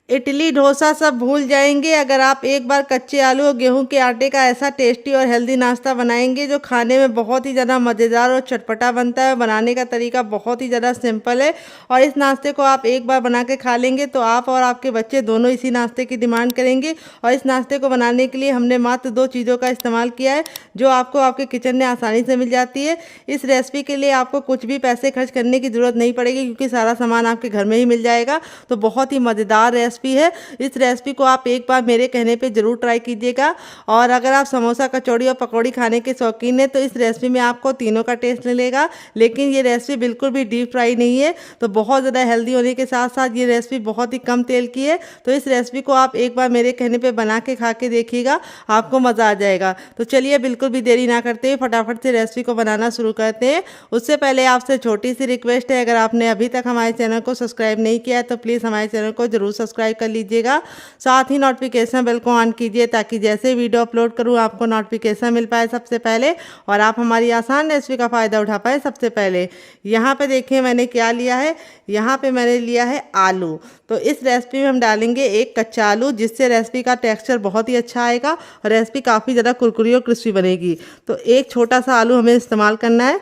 इडली डोसा सब भूल जाएंगे अगर आप एक बार कच्चे आलू और गेहूं के आटे का ऐसा टेस्टी और हेल्दी नाश्ता बनाएंगे जो खाने में बहुत ही ज़्यादा मज़ेदार और चटपटा बनता है। बनाने का तरीका बहुत ही ज़्यादा सिंपल है और इस नाश्ते को आप एक बार बना के खा लेंगे तो आप और आपके बच्चे दोनों इसी नाश्ते की डिमांड करेंगे। और इस नाश्ते को बनाने के लिए हमने मात्र 2 चीज़ों का इस्तेमाल किया है जो आपको आपके किचन में आसानी से मिल जाती है। इस रेसिपी के लिए आपको कुछ भी पैसे खर्च करने की ज़रूरत नहीं पड़ेगी क्योंकि सारा सामान आपके घर में ही मिल जाएगा। तो बहुत ही मज़ेदार रेसिपी है। इस रेसिपी को आप एक बार मेरे कहने पे ज़रूर ट्राई कीजिएगा। और अगर आप समोसा कचौड़ी और पकौड़ी खाने के शौकीन हैं तो इस रेसिपी में आपको तीनों का टेस्ट मिलेगा। लेकिन ये रेसिपी बिल्कुल भी डीप फ्राई नहीं है, तो बहुत ज़्यादा हेल्दी होने के साथ साथ ये रेसिपी बहुत ही कम तेल की है। तो इस रेसिपी को आप एक बार मेरे कहने पर बना के खा के देखिएगा, आपको मज़ा आ जाएगा। तो चलिए बिल्कुल भी देरी ना करते हुए फटाफट से रेसिपी को बनाना शुरू करते हैं। उससे पहले आपसे छोटी सी रिक्वेस्ट है, अगर आपने अभी तक हमारे चैनल को सब्सक्राइब नहीं किया है तो प्लीज़ हमारे चैनल को जरूर सब्सक्राइब कर लीजिएगा। साथ ही नोटिफिकेशन बेल को ऑन कीजिए ताकि जैसे वीडियो अपलोड करूं आपको नोटिफिकेशन मिल पाए सबसे पहले और आप हमारी आसान रेसिपी का फ़ायदा उठा पाए सबसे पहले। यहाँ पे देखिए मैंने क्या लिया है, यहाँ पे मैंने लिया है आलू। तो इस रेसिपी में हम डालेंगे एक कच्चा आलू जिससे रेसिपी का टेक्सचर बहुत ही अच्छा आएगा और रेसिपी काफ़ी ज़्यादा कुरकुरी और क्रिस्पी बनेगी। तो एक छोटा सा आलू हमें इस्तेमाल करना है।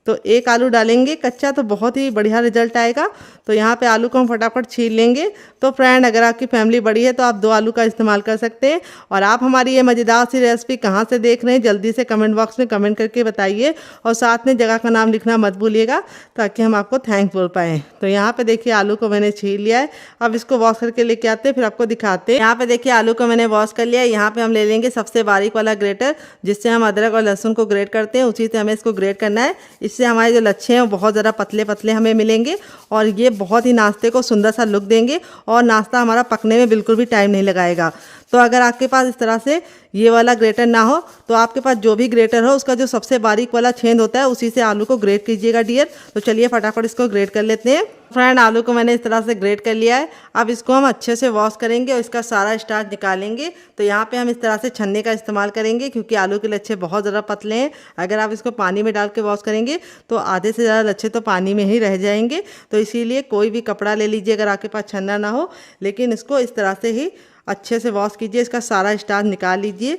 तो एक आलू डालेंगे कच्चा तो बहुत ही बढ़िया रिजल्ट आएगा। तो यहाँ पे आलू को हम फटाफट छील लेंगे। तो फ्रेंड अगर आपकी फैमिली बड़ी है तो आप 2 आलू का इस्तेमाल कर सकते हैं। और आप हमारी ये मज़ेदार सी रेसिपी कहाँ से देख रहे हैं जल्दी से कमेंट बॉक्स में कमेंट करके बताइए और साथ में जगह का नाम लिखना मत भूलिएगा ताकि हम आपको थैंक्स बोल पाएँ। तो यहाँ पे देखिए आलू को मैंने छील लिया है। अब इसको वॉश करके लेके आते हैं फिर आपको दिखाते हैं। यहाँ पे देखिए आलू को मैंने वॉश कर लिया है। यहाँ पे हम ले लेंगे सबसे बारीक वाला ग्रेटर जिससे हम अदरक और लहसुन को ग्रेट करते हैं, उसी से हमें इसको ग्रेट करना है। इससे हमारे जो लच्छे हैं वो बहुत ज़्यादा पतले पतले हमें मिलेंगे और ये बहुत ही नाश्ते को सुंदर सा लुक देंगे और नाश्ता हमारा पकने में बिल्कुल भी टाइम नहीं लगाएगा। तो अगर आपके पास इस तरह से ये वाला ग्रेटर ना हो तो आपके पास जो भी ग्रेटर हो उसका जो सबसे बारीक वाला छेद होता है उसी से आलू को ग्रेट कीजिएगा डियर। तो चलिए फटाफट इसको ग्रेट कर लेते हैं। फ्रेंड आलू को मैंने इस तरह से ग्रेट कर लिया है। अब इसको हम अच्छे से वॉश करेंगे और इसका सारा स्टार्च निकालेंगे। तो यहाँ पे हम इस तरह से छन्ने का इस्तेमाल करेंगे क्योंकि आलू के लच्छे बहुत ज़्यादा पतले हैं। अगर आप इसको पानी में डाल के वॉश करेंगे तो आधे से ज़्यादा लच्छे तो पानी में ही रह जाएंगे। तो इसीलिए कोई भी कपड़ा ले लीजिए अगर आपके पास छन्ना ना हो, लेकिन इसको इस तरह से ही अच्छे से वॉश कीजिए। इसका सारा स्टार्च निकाल लीजिए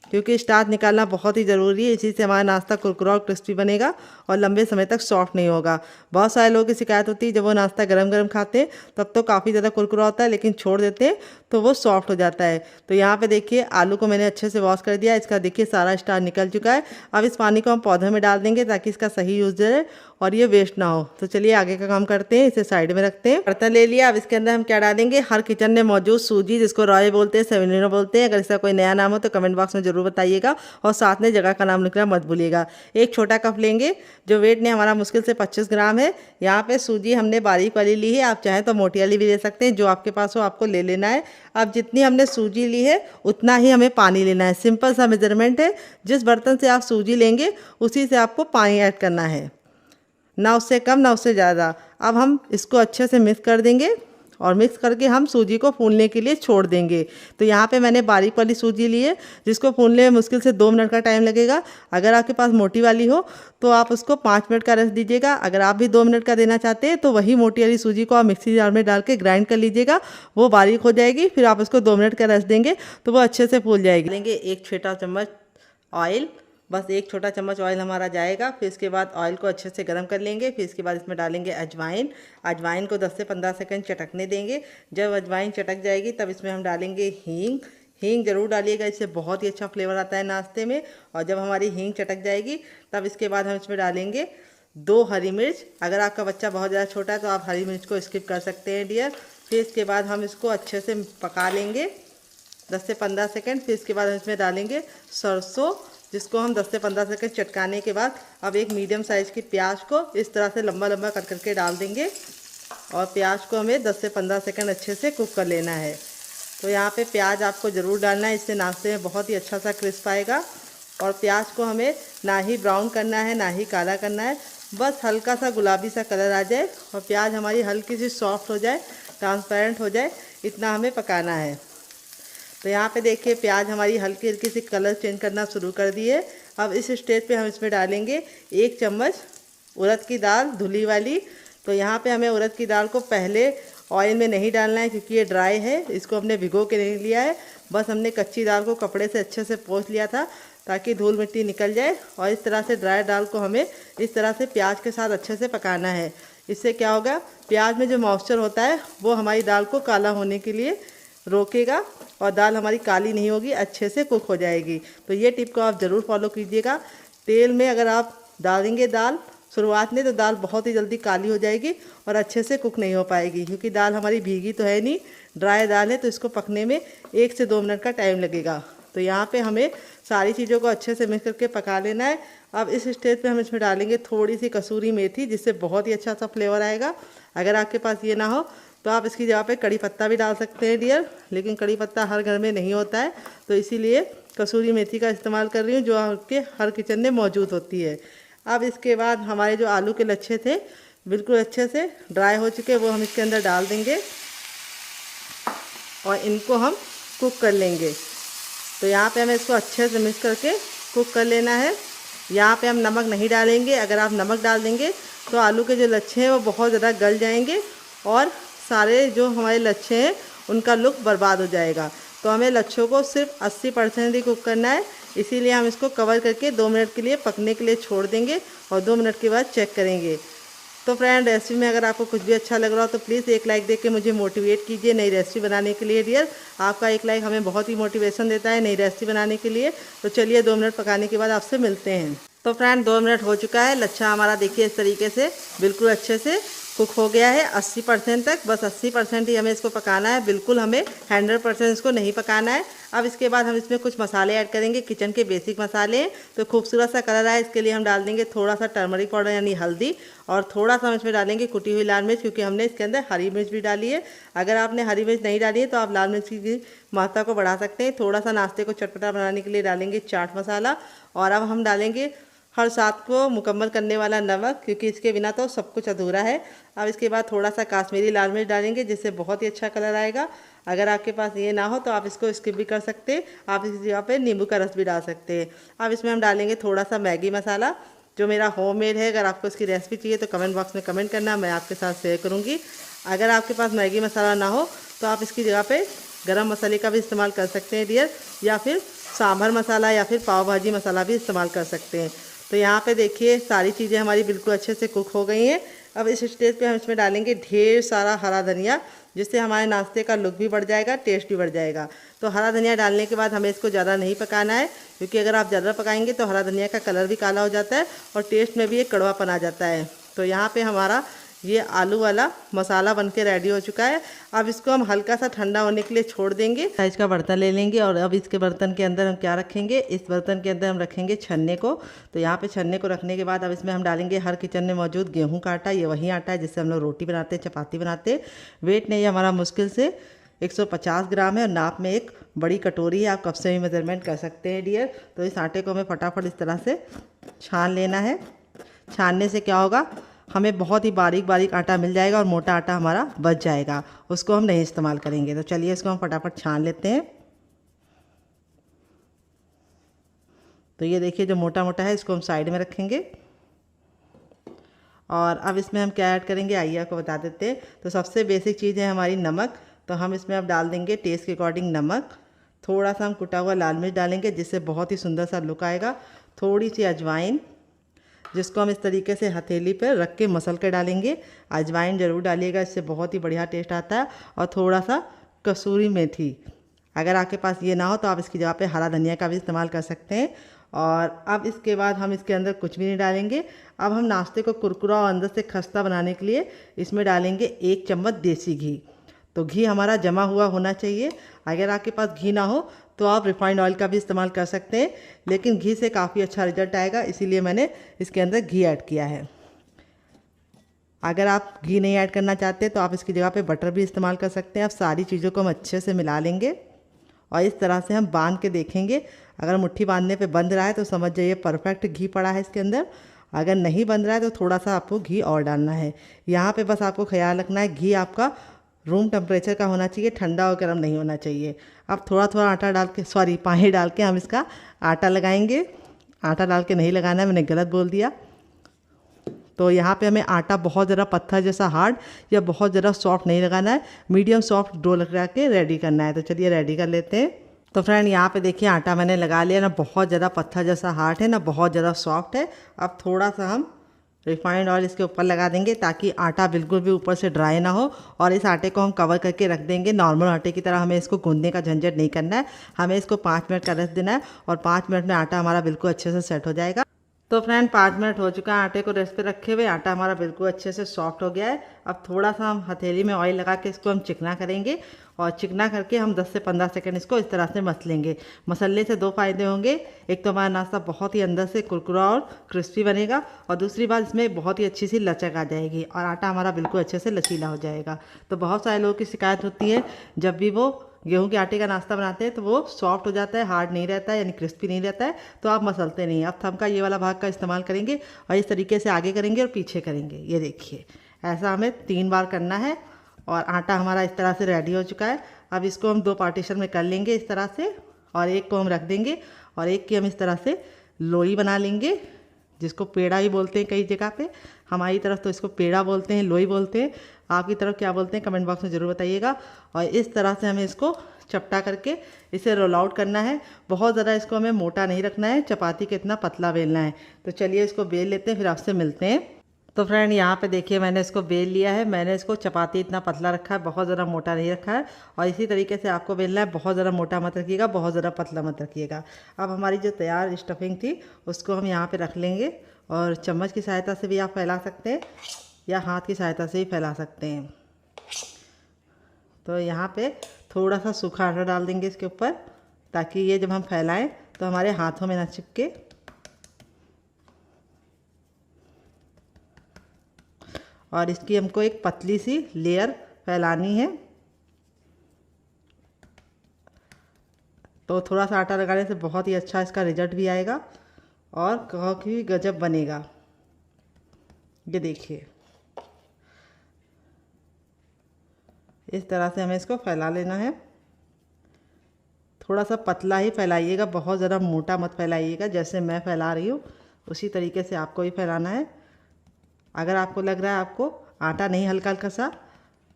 क्योंकि स्टार्च निकालना बहुत ही ज़रूरी है। इसी से हमारा नाश्ता कुरकुरा और क्रिस्पी बनेगा और लंबे समय तक सॉफ्ट नहीं होगा। बहुत सारे लोगों की शिकायत होती है जब वो नाश्ता गरम गरम खाते हैं तब तो काफ़ी ज़्यादा कुरकुरा होता है, लेकिन छोड़ देते हैं तो वो सॉफ्ट हो जाता है। तो यहाँ पे देखिए आलू को मैंने अच्छे से वॉश कर दिया। इसका देखिए सारा स्टार्च निकल चुका है। अब इस पानी को हम पौधे में डाल देंगे ताकि इसका सही यूज रहे और ये वेस्ट ना हो। तो चलिए आगे का काम करते हैं, इसे साइड में रखते हैं। बर्तन ले लिया। अब इसके अंदर हम क्या डालेंगे, हर किचन में मौजूद सूजी जिसको रॉय बोलते हैं, सेवेलिना बोलते हैं। अगर इसका कोई नया नाम हो तो कमेंट बॉक्स में जरूर बताइएगा और साथ में जगह का नाम लिखना मत भूलिएगा। एक छोटा कप लेंगे जो वेट ने हमारा मुश्किल से 25 ग्राम है। यहाँ पे सूजी हमने बारीक वाली ली है, आप चाहें तो मोटी वाली भी ले सकते हैं, जो आपके पास हो आपको ले लेना है। अब जितनी हमने सूजी ली है उतना ही हमें पानी लेना है। सिंपल सा मेजरमेंट है, जिस बर्तन से आप सूजी लेंगे उसी से आपको पानी ऐड करना है, ना उससे कम ना उससे ज़्यादा। अब हम इसको अच्छे से मिक्स कर देंगे और मिक्स करके हम सूजी को फूलने के लिए छोड़ देंगे। तो यहाँ पे मैंने बारीक वाली सूजी ली है जिसको फूलने में मुश्किल से 2 मिनट का टाइम लगेगा। अगर आपके पास मोटी वाली हो तो आप उसको 5 मिनट का रेस्ट दीजिएगा। अगर आप भी 2 मिनट का देना चाहते हैं तो वही मोटी वाली सूजी को आप मिक्सी जार में डाल के ग्राइंड कर लीजिएगा, वो बारीक हो जाएगी। फिर आप उसको 2 मिनट का रेस्ट देंगे तो वो अच्छे से फूल जाएगी। लेंगे एक छोटा चम्मच ऑयल, बस एक छोटा चम्मच ऑयल हमारा जाएगा। फिर इसके बाद ऑयल को अच्छे से गर्म कर लेंगे। फिर इसके बाद इसमें डालेंगे अजवाइन। अजवाइन को 10 से 15 सेकंड चटकने देंगे। जब अजवाइन चटक जाएगी तब इसमें हम डालेंगे हींग। हींग जरूर डालिएगा, इससे बहुत ही अच्छा फ्लेवर आता है नाश्ते में। और जब हमारी हींग चटक जाएगी तब इसके बाद हम इसमें डालेंगे 2 हरी मिर्च। अगर आपका बच्चा बहुत ज़्यादा छोटा है तो आप हरी मिर्च को स्किप कर सकते हैं डियर। फिर इसके बाद हम इसको अच्छे से पका लेंगे 10 से 15 सेकंड। फिर इसके बाद हम इसमें डालेंगे सरसों, जिसको हम 10 से 15 सेकंड चटकाने के बाद अब एक मीडियम साइज़ की प्याज को इस तरह से लंबा लंबा कट करके डाल देंगे और प्याज को हमें 10 से 15 सेकंड अच्छे से कुक कर लेना है। तो यहाँ पे प्याज आपको ज़रूर डालना है, इससे नाश्ते में बहुत ही अच्छा सा क्रिस्प आएगा। और प्याज को हमें ना ही ब्राउन करना है ना ही काला करना है, बस हल्का सा गुलाबी सा कलर आ जाए और प्याज हमारी हल्की सी सॉफ्ट हो जाए, ट्रांसपेरेंट हो जाए, इतना हमें पकाना है। तो यहाँ पे देखिए प्याज हमारी हल्की हल्की सी कलर चेंज करना शुरू कर दी है। अब इस स्टेज पे हम इसमें डालेंगे 1 चम्मच उड़द की दाल धुली वाली। तो यहाँ पे हमें उड़द की दाल को पहले ऑयल में नहीं डालना है क्योंकि ये ड्राई है। इसको हमने भिगो के नहीं लिया है, बस हमने कच्ची दाल को कपड़े से अच्छे से पोंछ लिया था ताकि धूल मिट्टी निकल जाए। और इस तरह से ड्राई दाल को हमें इस तरह से प्याज के साथ अच्छे से पकाना है। इससे क्या होगा, प्याज में जो मॉइस्चर होता है वो हमारी दाल को काला होने के लिए रोकेगा और दाल हमारी काली नहीं होगी, अच्छे से कुक हो जाएगी। तो ये टिप को आप ज़रूर फॉलो कीजिएगा। तेल में अगर आप डालेंगे दाल शुरुआत में तो दाल बहुत ही जल्दी काली हो जाएगी और अच्छे से कुक नहीं हो पाएगी, क्योंकि दाल हमारी भीगी तो है नहीं, ड्राई दाल है, तो इसको पकने में 1 से 2 मिनट का टाइम लगेगा। तो यहाँ पे हमें सारी चीज़ों को अच्छे से मिक्स करके पका लेना है। अब इस स्टेज पे हम इसमें डालेंगे थोड़ी सी कसूरी मेथी, जिससे बहुत ही अच्छा सा फ्लेवर आएगा। अगर आपके पास ये ना हो तो आप इसकी जगह पे कड़ी पत्ता भी डाल सकते हैं डियर, लेकिन कड़ी पत्ता हर घर में नहीं होता है, तो इसीलिए कसूरी मेथी का इस्तेमाल कर रही हूँ जो आपके हर किचन में मौजूद होती है। अब इसके बाद हमारे जो आलू के लच्छे थे बिल्कुल अच्छे से ड्राई हो चुके, वो हम इसके अंदर डाल देंगे और इनको हम कुक कर लेंगे। तो यहाँ पे हमें इसको अच्छे से मिक्स करके कुक कर लेना है। यहाँ पे हम नमक नहीं डालेंगे, अगर आप नमक डाल देंगे तो आलू के जो लच्छे हैं वो बहुत ज़्यादा गल जाएंगे और सारे जो हमारे लच्छे हैं उनका लुक बर्बाद हो जाएगा। तो हमें लच्छों को सिर्फ 80% ही कुक करना है, इसीलिए हम इसको कवर करके 2 मिनट के लिए पकने के लिए छोड़ देंगे और 2 मिनट के बाद चेक करेंगे। तो फ्रेंड, रेसिपी में अगर आपको कुछ भी अच्छा लग रहा हो तो प्लीज़ एक लाइक देके मुझे मोटिवेट कीजिए नई रेसिपी बनाने के लिए डियर। आपका एक लाइक हमें बहुत ही मोटिवेशन देता है नई रेसिपी बनाने के लिए। तो चलिए 2 मिनट पकाने के बाद आपसे मिलते हैं। तो फ्रेंड 2 मिनट हो चुका है, लच्छा हमारा देखिए इस तरीके से बिल्कुल अच्छे से कुक हो गया है 80% तक। बस 80% ही हमें इसको पकाना है, बिल्कुल हमें 100% इसको नहीं पकाना है। अब इसके बाद हम इसमें कुछ मसाले ऐड करेंगे, किचन के बेसिक मसाले हैं। तो खूबसूरत सा कलर आए इसके लिए हम डाल देंगे थोड़ा सा टर्मरिक पाउडर यानी हल्दी, और थोड़ा सा हम इसमें डालेंगे कुटी हुई लाल मिर्च, क्योंकि हमने इसके अंदर हरी मिर्च भी डाली है। अगर आपने हरी मिर्च नहीं डाली है तो आप लाल मिर्च की मात्रा को बढ़ा सकते हैं। थोड़ा सा नाश्ते को चटपटा बनाने के लिए डालेंगे चाट मसाला, और अब हम डालेंगे हर स्वाद को मुकम्मल करने वाला नमक, क्योंकि इसके बिना तो सब कुछ अधूरा है। अब इसके बाद थोड़ा सा काश्मीरी लाल मिर्च डालेंगे, जिससे बहुत ही अच्छा कलर आएगा। अगर आपके पास ये ना हो तो आप इसको स्किप भी कर सकते हैं, आप इस जगह पे नींबू का रस भी डाल सकते हैं। अब इसमें हम डालेंगे थोड़ा सा मैगी मसाला, जो मेरा होममेड है। अगर आपको इसकी रेसिपी चाहिए तो कमेंट बॉक्स में कमेंट करना, मैं आपके साथ शेयर करूँगी। अगर आपके पास मैगी मसाला ना हो तो आप इसकी जगह पे गरम मसाले का भी इस्तेमाल कर सकते हैं डियर, या फिर सांभर मसाला या फिर पाव भाजी मसाला भी इस्तेमाल कर सकते हैं। तो यहाँ पे देखिए सारी चीज़ें हमारी बिल्कुल अच्छे से कुक हो गई हैं। अब इस स्टेज पे हम इसमें डालेंगे ढेर सारा हरा धनिया, जिससे हमारे नाश्ते का लुक भी बढ़ जाएगा, टेस्ट भी बढ़ जाएगा। तो हरा धनिया डालने के बाद हमें इसको ज़्यादा नहीं पकाना है, क्योंकि अगर आप ज़्यादा पकाएंगे तो हरा धनिया का कलर भी काला हो जाता है और टेस्ट में भी एक कड़वापन आ जाता है। तो यहाँ पे हमारा ये आलू वाला मसाला बनके रेडी हो चुका है। अब इसको हम हल्का सा ठंडा होने के लिए छोड़ देंगे। साइज का बर्तन ले लेंगे और अब इसके बर्तन के अंदर हम क्या रखेंगे, इस बर्तन के अंदर हम रखेंगे छन्ने को। तो यहाँ पे छन्ने को रखने के बाद अब इसमें हम डालेंगे हर किचन में मौजूद गेहूँ का आटा। ये वही आटा है जिससे हम लोग रोटी बनाते हैं, चपाती बनाते हैं। वेट नहीं हमारा मुश्किल से 150 ग्राम है और नाप में एक बड़ी कटोरी है, आप कप से भी मेजरमेंट कर सकते हैं डियर। तो इस आटे को हमें फटाफट इस तरह से छान लेना है। छानने से क्या होगा, हमें बहुत ही बारीक बारीक आटा मिल जाएगा और मोटा आटा हमारा बच जाएगा, उसको हम नहीं इस्तेमाल करेंगे। तो चलिए इसको हम फटाफट छान लेते हैं। तो ये देखिए जो मोटा मोटा है इसको हम साइड में रखेंगे। और अब इसमें हम क्या ऐड करेंगे आइए आपको बता देते हैं। तो सबसे बेसिक चीज़ है हमारी नमक। तो हम इसमें अब डाल देंगे टेस्ट के अकॉर्डिंग नमक। थोड़ा सा हम कुटा हुआ लाल मिर्च डालेंगे, जिससे बहुत ही सुंदर सा लुक आएगा। थोड़ी सी अजवाइन, जिसको हम इस तरीके से हथेली पर रख के मसल के डालेंगे। अजवाइन ज़रूर डालिएगा, इससे बहुत ही बढ़िया टेस्ट आता है। और थोड़ा सा कसूरी मेथी, अगर आपके पास ये ना हो तो आप इसकी जगह पे हरा धनिया का भी इस्तेमाल कर सकते हैं। और अब इसके बाद हम इसके अंदर कुछ भी नहीं डालेंगे। अब हम नाश्ते को कुरकुरा और अंदर से खस्ता बनाने के लिए इसमें डालेंगे 1 चम्मच देसी घी। तो घी हमारा जमा हुआ होना चाहिए। अगर आपके पास घी ना हो तो आप रिफाइंड ऑयल का भी इस्तेमाल कर सकते हैं, लेकिन घी से काफ़ी अच्छा रिजल्ट आएगा, इसीलिए मैंने इसके अंदर घी ऐड किया है। अगर आप घी नहीं ऐड करना चाहते तो आप इसकी जगह पे बटर भी इस्तेमाल कर सकते हैं। अब सारी चीज़ों को हम अच्छे से मिला लेंगे और इस तरह से हम बांध के देखेंगे। अगर मुट्ठी बांधने पे बंध रहा है तो समझ जाइए परफेक्ट घी पड़ा है इसके अंदर। अगर नहीं बंध रहा है तो थोड़ा सा आपको घी और डालना है। यहाँ पे बस आपको ख्याल रखना है घी आपका रूम टेम्परेचर का होना चाहिए, ठंडा और गर्म नहीं होना चाहिए। अब थोड़ा थोड़ा आटा डाल के पानी डाल के हम इसका आटा लगाएंगे। आटा डाल के नहीं लगाना है, मैंने गलत बोल दिया। तो यहाँ पे हमें आटा बहुत ज़्यादा पत्थर जैसा हार्ड या बहुत ज़्यादा सॉफ्ट नहीं लगाना है, मीडियम सॉफ्ट डो लगा के रेडी करना है। तो चलिए रेडी कर लेते हैं। तो फ्रेंड यहाँ पे देखिए आटा मैंने लगा लिया, ना बहुत ज़्यादा पत्थर जैसा हार्ड है ना बहुत ज़्यादा सॉफ्ट है। अब थोड़ा सा हम रिफाइंड ऑयल इसके ऊपर लगा देंगे ताकि आटा बिल्कुल भी ऊपर से ड्राई ना हो, और इस आटे को हम कवर करके रख देंगे। नॉर्मल आटे की तरह हमें इसको गूंदने का झंझट नहीं करना है, हमें इसको 5 मिनट का रेस्ट देना है और 5 मिनट में आटा हमारा बिल्कुल अच्छे से सेट हो जाएगा। तो फ्रेंड 5 मिनट हो चुका है आटे को रेस्ट पे रखे हुए, आटा हमारा बिल्कुल अच्छे से सॉफ्ट हो गया है। अब थोड़ा सा हम हथेली में ऑयल लगा के इसको हम चिकना करेंगे, और चिकना करके हम 10 से 15 सेकंड इसको इस तरह से मसलेंगे। मसलने से 2 फ़ायदे होंगे, एक तो हमारा नाश्ता बहुत ही अंदर से कुरकुरा और क्रिस्पी बनेगा, और दूसरी बात इसमें बहुत ही अच्छी सी लचक आ जाएगी और आटा हमारा बिल्कुल अच्छे से लचीला हो जाएगा। तो बहुत सारे लोगों की शिकायत होती है जब भी वो गेहूं के आटे का नाश्ता बनाते हैं तो वो सॉफ्ट हो जाता है, हार्ड नहीं रहता है, यानी क्रिस्पी नहीं रहता है, तो आप मसलते नहीं। अब थंब का ये वाला भाग का इस्तेमाल करेंगे और इस तरीके से आगे करेंगे और पीछे करेंगे। ये देखिए ऐसा हमें 3 बार करना है, और आटा हमारा इस तरह से रेडी हो चुका है। अब इसको हम 2 पार्टीशन में कर लेंगे इस तरह से, और एक को हम रख देंगे और एक की हम इस तरह से लोई बना लेंगे, जिसको पेड़ा ही बोलते हैं कई जगह पे। हमारी तरफ तो इसको पेड़ा बोलते हैं, लोई बोलते हैं। आपकी तरफ क्या बोलते हैं कमेंट बॉक्स में ज़रूर बताइएगा। और इस तरह से हमें इसको चपटा करके इसे रोल आउट करना है। बहुत ज़्यादा इसको हमें मोटा नहीं रखना है, चपाती के इतना पतला बेलना है। तो चलिए इसको बेल लेते हैं, फिर आपसे मिलते हैं। तो फ्रेंड यहाँ पे देखिए मैंने इसको बेल लिया है। मैंने इसको चपाती इतना पतला रखा है, बहुत ज़्यादा मोटा नहीं रखा है। और इसी तरीके से आपको बेलना है, बहुत ज़्यादा मोटा मत रखिएगा, बहुत ज़्यादा पतला मत रखिएगा। अब हमारी जो तैयार स्टफिंग थी उसको हम यहाँ पे रख लेंगे, और चम्मच की सहायता से भी आप फैला सकते हैं या हाथ की सहायता से भी फैला सकते हैं। तो यहाँ पे थोड़ा सा सूखा आटा डाल देंगे इसके ऊपर, ताकि ये जब हम फैलाएं तो हमारे हाथों में ना चिपके। और इसकी हमको एक पतली सी लेयर फैलानी है। तो थोड़ा सा आटा लगाने से बहुत ही अच्छा इसका रिजल्ट भी आएगा और काफ़ी गजब बनेगा। ये देखिए इस तरह से हमें इसको फैला लेना है। थोड़ा सा पतला ही फैलाइएगा, बहुत ज़्यादा मोटा मत फैलाइएगा। जैसे मैं फैला रही हूँ उसी तरीके से आपको भी फैलाना है। अगर आपको लग रहा है आपको आटा नहीं हल्का हल्का सा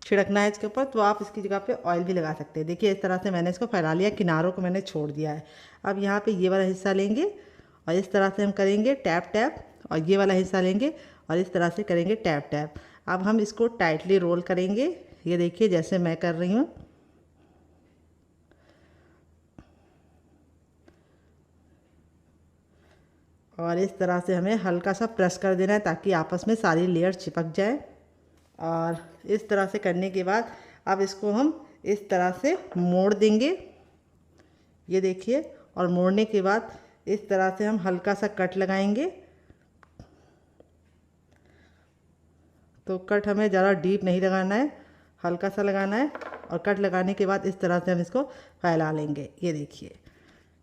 छिड़कना है इसके ऊपर, तो आप इसकी जगह पे ऑयल भी लगा सकते हैं। देखिए इस तरह से मैंने इसको फैला लिया, किनारों को मैंने छोड़ दिया है। अब यहाँ पे ये वाला हिस्सा लेंगे और इस तरह से हम करेंगे टैप टैप, और ये वाला हिस्सा लेंगे और इस तरह से करेंगे टैप टैप। अब हम इसको टाइटली रोल करेंगे, ये देखिए जैसे मैं कर रही हूँ। और इस तरह से हमें हल्का सा प्रेस कर देना है ताकि आपस में सारी लेयर चिपक जाए। और इस तरह से करने के बाद अब इसको हम इस तरह से मोड़ देंगे, ये देखिए। और मोड़ने के बाद इस तरह से हम हल्का सा कट लगाएंगे। तो कट हमें ज़्यादा डीप नहीं लगाना है, हल्का सा लगाना है। और कट लगाने के बाद इस तरह से हम इसको फैला लेंगे, ये देखिए।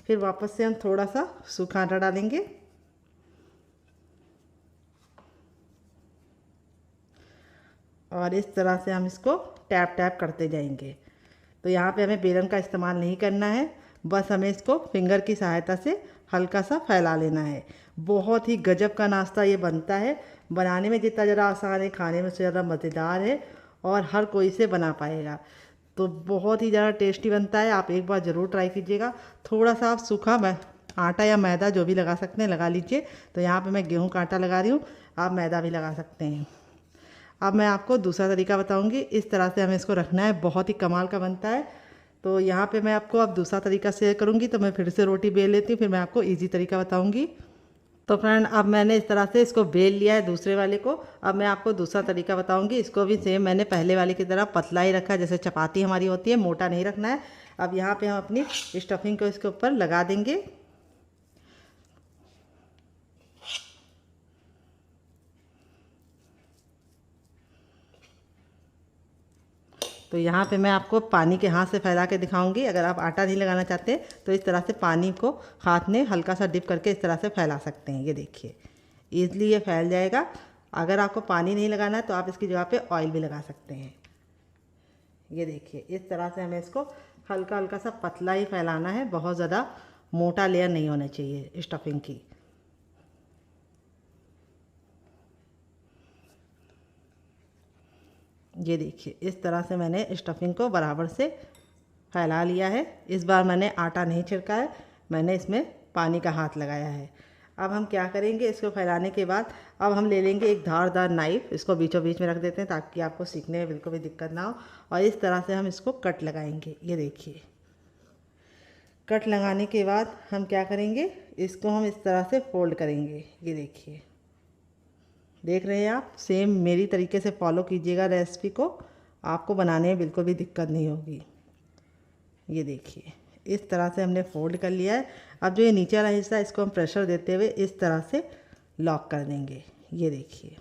फिर वापस से हम थोड़ा सा सूखा आटा डालेंगे और इस तरह से हम इसको टैप टैप करते जाएंगे। तो यहाँ पे हमें बेलन का इस्तेमाल नहीं करना है, बस हमें इसको फिंगर की सहायता से हल्का सा फैला लेना है। बहुत ही गजब का नाश्ता ये बनता है, बनाने में जितना ज़रा आसान है खाने में उससे ज़्यादा मज़ेदार है, और हर कोई से बना पाएगा। तो बहुत ही ज़्यादा टेस्टी बनता है, आप एक बार ज़रूर ट्राई कीजिएगा। थोड़ा सा आप सूखा आटा या मैदा जो भी लगा सकते हैं लगा लीजिए। तो यहाँ पे मैं गेहूं का आटा लगा रही हूँ, आप मैदा भी लगा सकते हैं। अब मैं आपको दूसरा तरीका बताऊंगी, इस तरह से हमें इसको रखना है, बहुत ही कमाल का बनता है। तो यहाँ पे मैं आपको अब दूसरा तरीका शेयर करूँगी। तो मैं फिर से रोटी बेल लेती हूँ, फिर मैं आपको इजी तरीका बताऊँगी। तो फ्रेंड अब मैंने इस तरह से इसको बेल लिया है दूसरे वाले को। अब मैं आपको दूसरा तरीका बताऊँगी। इसको भी सेम मैंने पहले वाले की तरह पतला ही रखा है, जैसे चपाती हमारी होती है, मोटा नहीं रखना है। अब यहाँ पर हम अपनी स्टफिंग को इसके ऊपर लगा देंगे। तो यहाँ पे मैं आपको पानी के हाथ से फैला के दिखाऊंगी। अगर आप आटा नहीं लगाना चाहते तो इस तरह से पानी को हाथ में हल्का सा डिप करके इस तरह से फैला सकते हैं, ये देखिए ईज़िली ये फैल जाएगा। अगर आपको पानी नहीं लगाना है तो आप इसकी जगह पे ऑयल भी लगा सकते हैं। ये देखिए इस तरह से हमें इसको हल्का हल्का सा पतला ही फैलाना है, बहुत ज़्यादा मोटा लेयर नहीं होना चाहिए स्टफिंग की। ये देखिए इस तरह से मैंने स्टफिंग को बराबर से फैला लिया है। इस बार मैंने आटा नहीं छिड़का है, मैंने इसमें पानी का हाथ लगाया है। अब हम क्या करेंगे, इसको फैलाने के बाद अब हम ले लेंगे एक धारदार नाइफ़, इसको बीचों बीच में रख देते हैं ताकि आपको सीखने में बिल्कुल भी दिक्कत ना हो। और इस तरह से हम इसको कट लगाएंगे। ये देखिए कट लगाने के बाद हम क्या करेंगे, इसको हम इस तरह से फोल्ड करेंगे। ये देखिए, देख रहे हैं आप, सेम मेरी तरीके से फॉलो कीजिएगा रेसिपी को, आपको बनाने में बिल्कुल भी दिक्कत नहीं होगी। ये देखिए इस तरह से हमने फोल्ड कर लिया है। अब जो ये नीचे वाला हिस्सा है इसको हम प्रेशर देते हुए इस तरह से लॉक कर देंगे। ये देखिए,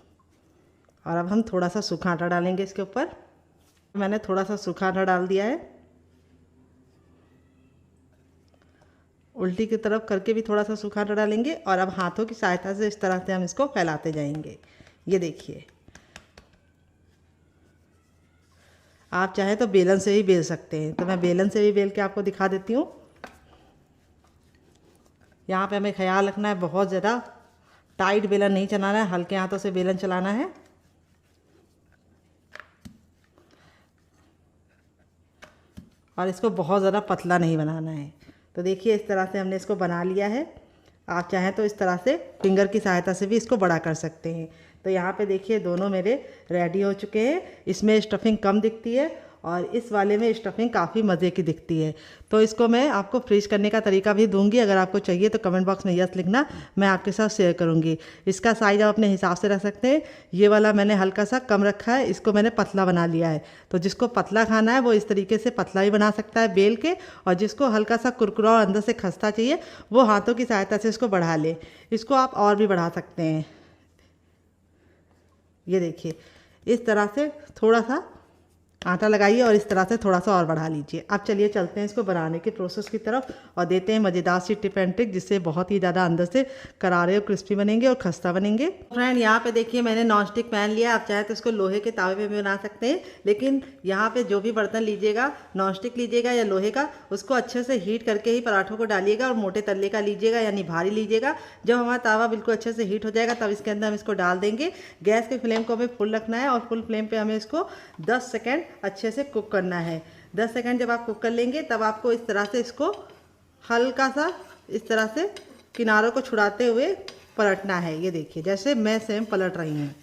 और अब हम थोड़ा सा सूखा आटा डालेंगे इसके ऊपर। मैंने थोड़ा सा सूखा आटा डाल दिया है। उल्टी की तरफ करके भी थोड़ा सा सूखा आटा डालेंगे और अब हाथों की सहायता से इस तरह से हम इसको फैलाते जाएंगे। ये देखिए, आप चाहे तो बेलन से भी बेल सकते हैं, तो मैं बेलन से भी बेल के आपको दिखा देती हूँ। यहाँ पे हमें ख्याल रखना है, बहुत ज़्यादा टाइट बेलन नहीं चलाना है, हल्के हाथों से बेलन चलाना है। और इसको बहुत ज़्यादा पतला नहीं बनाना है। तो देखिए इस तरह से हमने इसको बना लिया है। आप चाहें तो इस तरह से फिंगर की सहायता से भी इसको बड़ा कर सकते हैं। तो यहाँ पे देखिए दोनों मेरे रेडी हो चुके हैं। इसमें स्टफिंग कम दिखती है और इस वाले में स्टफिंग काफ़ी मज़े की दिखती है। तो इसको मैं आपको फ्रीज करने का तरीका भी दूंगी, अगर आपको चाहिए तो कमेंट बॉक्स में यस लिखना, मैं आपके साथ शेयर करूंगी। इसका साइज़ आप अपने हिसाब से रख सकते हैं। ये वाला मैंने हल्का सा कम रखा है, इसको मैंने पतला बना लिया है। तो जिसको पतला खाना है वो इस तरीके से पतला ही बना सकता है बेल के, और जिसको हल्का सा कुरकुरा और अंदर से खस्ता चाहिए वो हाथों की सहायता से इसको बढ़ा ले। इसको आप और भी बढ़ा सकते हैं। ये देखिए इस तरह से थोड़ा सा आटा लगाइए और इस तरह से थोड़ा सा और बढ़ा लीजिए। अब चलिए चलते हैं इसको बनाने के प्रोसेस की तरफ और देते हैं मज़ेदार सी टिप एंड ट्रिक, जिससे बहुत ही ज़्यादा अंदर से करारे और क्रिस्पी बनेंगे और खस्ता बनेंगे। फ्रेंड यहाँ पे देखिए मैंने नॉन स्टिक पैन लिया, आप चाहे तो इसको लोहे के तावे पे भी बना सकते हैं, लेकिन यहाँ पे जो भी बर्तन लीजिएगा, नॉन स्टिक लीजिएगा या लोहे का, उसको अच्छे से हीट करके ही पराठों को डालिएगा और मोटे तल्ले का लीजिएगा यानी भारी लीजिएगा। जब हमारा तावा बिल्कुल अच्छे से हीट हो जाएगा तब इसके अंदर हम इसको डाल देंगे। गैस के फ्लेम को हमें फुल रखना है और फुल फ्लेम पर हमें इसको 10 सेकेंड अच्छे से कुक करना है। 10 सेकंड जब आप कुक कर लेंगे तब आपको इस तरह से इसको हल्का सा इस तरह से किनारों को छुड़ाते हुए पलटना है। ये देखिए जैसे मैं सेम पलट रही हूँ,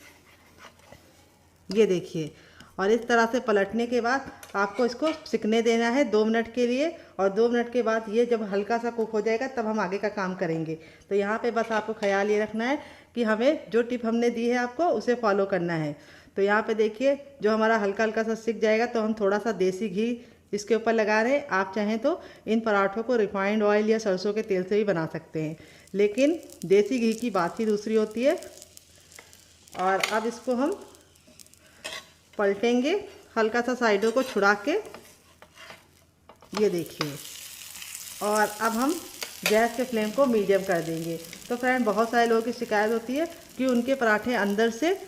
ये देखिए। और इस तरह से पलटने के बाद आपको इसको सिकने देना है 2 मिनट के लिए, और 2 मिनट के बाद ये जब हल्का सा कुक हो जाएगा तब हम आगे का काम करेंगे। तो यहाँ पे बस आपको ख्याल ये रखना है कि हमें जो टिप हमने दी है आपको उसे फॉलो करना है। तो यहाँ पे देखिए जो हमारा हल्का हल्का सा सिक जाएगा तो हम थोड़ा सा देसी घी इसके ऊपर लगा रहे हैं। आप चाहें तो इन पराठों को रिफाइंड ऑयल या सरसों के तेल से भी बना सकते हैं, लेकिन देसी घी की बात ही दूसरी होती है। और अब इसको हम पलटेंगे हल्का सा साइडों को छुड़ा के, ये देखिए। और अब हम गैस के फ्लेम को मीडियम कर देंगे। तो फ्रेंड बहुत सारे लोगों की शिकायत होती है कि उनके पराठे अंदर से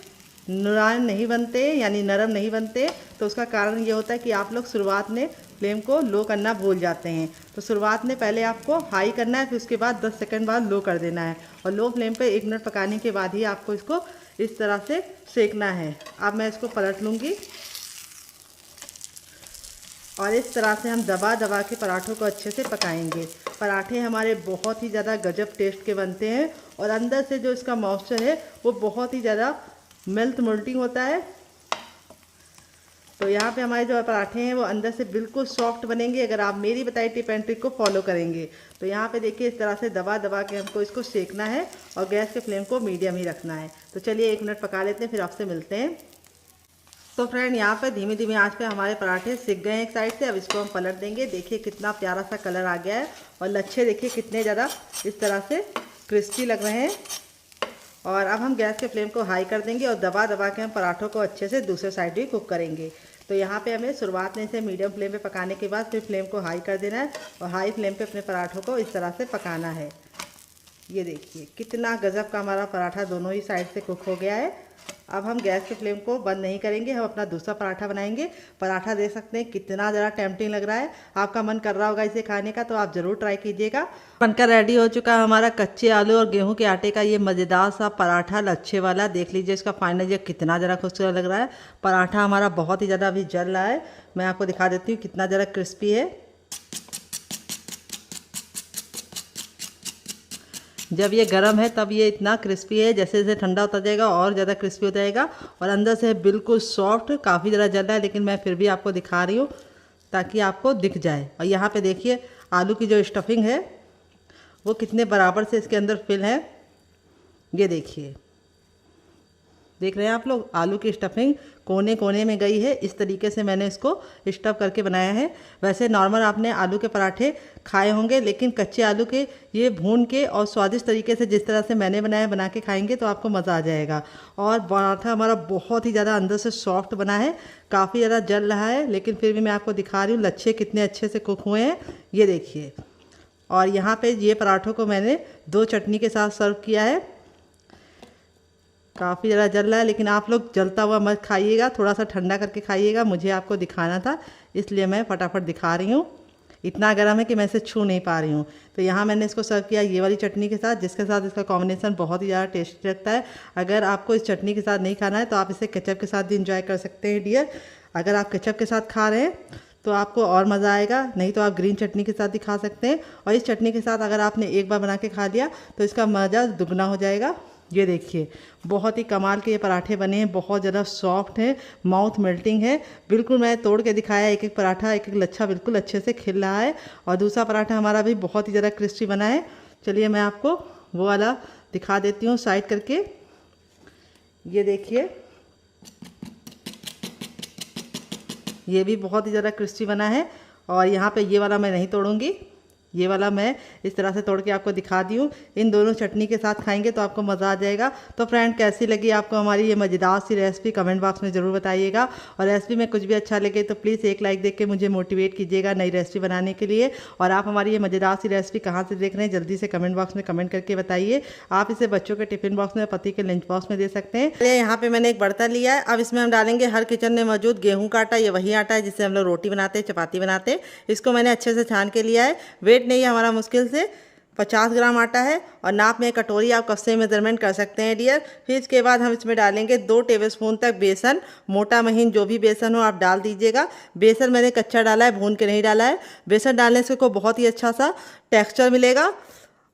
नुरान नहीं बनते यानी नरम नहीं बनते। तो उसका कारण ये होता है कि आप लोग शुरुआत में फ्लेम को लो करना भूल जाते हैं। तो शुरुआत में पहले आपको हाई करना है, फिर उसके बाद 10 सेकंड बाद लो कर देना है, और लो फ्लेम पे 1 मिनट पकाने के बाद ही आपको इसको इस तरह से सेकना है। अब मैं इसको पलट लूँगी और इस तरह से हम दबा दबा के पराठों को अच्छे से पकाएंगे। पराठे हमारे बहुत ही ज़्यादा गजब टेस्ट के बनते हैं और अंदर से जो इसका मॉइस्चर है वो बहुत ही ज़्यादा मोल्टिंग होता है। तो यहाँ पे हमारे जो पराठे हैं वो अंदर से बिल्कुल सॉफ्ट बनेंगे अगर आप मेरी बताई टिप एंड ट्रिक को फॉलो करेंगे। तो यहाँ पे देखिए इस तरह से दबा दबा के हमको इसको सेकना है और गैस के फ्लेम को मीडियम ही रखना है। तो चलिए 1 मिनट पका लेते हैं, फिर आपसे मिलते हैं। तो फ्रेंड यहाँ पे धीमी धीमी आंच पे हमारे पराठे सिक गए हैं एक साइड से। अब इसको हम पलट देंगे। देखिए कितना प्यारा सा कलर आ गया है और लच्छे देखिए कितने ज़्यादा इस तरह से क्रिस्पी लग रहे हैं। और अब हम गैस के फ्लेम को हाई कर देंगे और दबा दबा के हम पराठों को अच्छे से दूसरे साइड भी कुक करेंगे। तो यहाँ पे हमें शुरुआत में इसे मीडियम फ्लेम पे पकाने के बाद फिर फ्लेम को हाई कर देना है और हाई फ्लेम पे अपने पराठों को इस तरह से पकाना है। ये देखिए कितना गजब का हमारा पराठा दोनों ही साइड से कुक हो गया है। अब हम गैस के फ्लेम को बंद नहीं करेंगे, हम अपना दूसरा पराठा बनाएंगे। पराठा देख सकते हैं कितना ज़रा टेम्पटिंग लग रहा है। आपका मन कर रहा होगा इसे खाने का, तो आप ज़रूर ट्राई कीजिएगा। बनकर रेडी हो चुका है हमारा कच्चे आलू और गेहूं के आटे का ये मज़ेदार सा पराठा लच्छे वाला। देख लीजिए इसका फाइनल ये कितना ज़रा खूबसूरत लग रहा है। पराठा हमारा बहुत ही ज़्यादा अभी जल रहा है, मैं आपको दिखा देती हूँ कितना ज़रा क्रिस्पी है। जब ये गर्म है तब ये इतना क्रिस्पी है, जैसे जैसे ठंडा होता जाएगा और ज़्यादा क्रिस्पी हो जाएगा। और अंदर से बिल्कुल सॉफ्ट, काफ़ी ज़्यादा जल रहा है, लेकिन मैं फिर भी आपको दिखा रही हूँ ताकि आपको दिख जाए। और यहाँ पे देखिए आलू की जो स्टफिंग है वो कितने बराबर से इसके अंदर फिल है। ये देखिए, देख रहे हैं आप लोग, आलू की स्टफिंग कोने कोने में गई है। इस तरीके से मैंने इसको स्टफ करके बनाया है। वैसे नॉर्मल आपने आलू के पराठे खाए होंगे, लेकिन कच्चे आलू के ये भून के और स्वादिष्ट तरीके से जिस तरह से मैंने बनाया बना के खाएंगे तो आपको मज़ा आ जाएगा। और पराठा हमारा बहुत ही ज़्यादा अंदर से सॉफ्ट बना है, काफ़ी ज़्यादा जल रहा है, लेकिन फिर भी मैं आपको दिखा रही हूँ लच्छे कितने अच्छे से कुक हुए हैं, ये देखिए। और यहाँ पे ये पराठों को मैंने 2 चटनी के साथ सर्व किया है। काफ़ी ज़्यादा जल रहा है, लेकिन आप लोग जलता हुआ मत खाइएगा, थोड़ा सा ठंडा करके खाइएगा। मुझे आपको दिखाना था इसलिए मैं फटाफट दिखा रही हूँ। इतना गर्म है कि मैं इसे छू नहीं पा रही हूँ। तो यहाँ मैंने इसको सर्व किया ये वाली चटनी के साथ, जिसके साथ इसका कॉम्बिनेशन बहुत ही ज़्यादा टेस्टी लगता है। अगर आपको इस चटनी के साथ नहीं खाना है तो आप इसे केचप के साथ भी इंजॉय कर सकते हैं डियर। अगर आप केचप के साथ खा रहे हैं तो आपको और मज़ा आएगा, नहीं तो आप ग्रीन चटनी के साथ भी खा सकते हैं। और इस चटनी के साथ अगर आपने एक बार बना के खा लिया तो इसका मज़ा दुगना हो जाएगा। ये देखिए बहुत ही कमाल के ये पराठे बने हैं, बहुत ज़्यादा सॉफ्ट है, माउथ मेल्टिंग है। बिल्कुल मैं तोड़ के दिखाया, एक एक पराठा एक एक लच्छा बिल्कुल अच्छे से खिल रहा है। और दूसरा पराठा हमारा भी बहुत ही ज़्यादा क्रिस्पी बना है। चलिए मैं आपको वो वाला दिखा देती हूँ साइड करके। ये देखिए, ये भी बहुत ही ज़्यादा क्रिस्पी बना है। और यहाँ पे ये वाला मैं नहीं तोड़ूंगी, ये वाला मैं इस तरह से तोड़ के आपको दिखा दी हूँ। इन दोनों चटनी के साथ खाएंगे तो आपको मज़ा आ जाएगा। तो फ्रेंड, कैसी लगी आपको हमारी ये मज़ेदार सी रेसिपी कमेंट बॉक्स में ज़रूर बताइएगा। और रेसिपी में कुछ भी अच्छा लगे तो प्लीज़ एक लाइक देख के मुझे मोटिवेट कीजिएगा नई रेसिपी बनाने के लिए। और आप हमारी ये मज़ेदार सी रेसिपी कहाँ से देख रहे हैं जल्दी से कमेंट बॉक्स में कमेंट करके बताइए। आप इसे बच्चों के टिफिन बॉक्स में, पति के लंच बॉक्स में दे सकते हैं। यहाँ पे मैंने एक बर्तन लिया है, अब इसमें हम डालेंगे हर किचन में मौजूद गेहूँ का आटा। ये वही आटा है जिससे हम लोग रोटी बनाते हैं, चपाती बनाते हैं। इसको मैंने अच्छे से छान के लिया है। वेट नहीं है हमारा, मुश्किल से 50 ग्राम आटा है। और नाप में कटोरी आप कप से मेजरमेंट कर सकते हैं डियर। फिर इसके बाद हम इसमें डालेंगे 2 टेबलस्पून तक बेसन। मोटा महीन जो भी बेसन हो आप डाल दीजिएगा। बेसन मैंने कच्चा डाला है, भून के नहीं डाला है। बेसन डालने से को बहुत ही अच्छा सा टेक्सचर मिलेगा।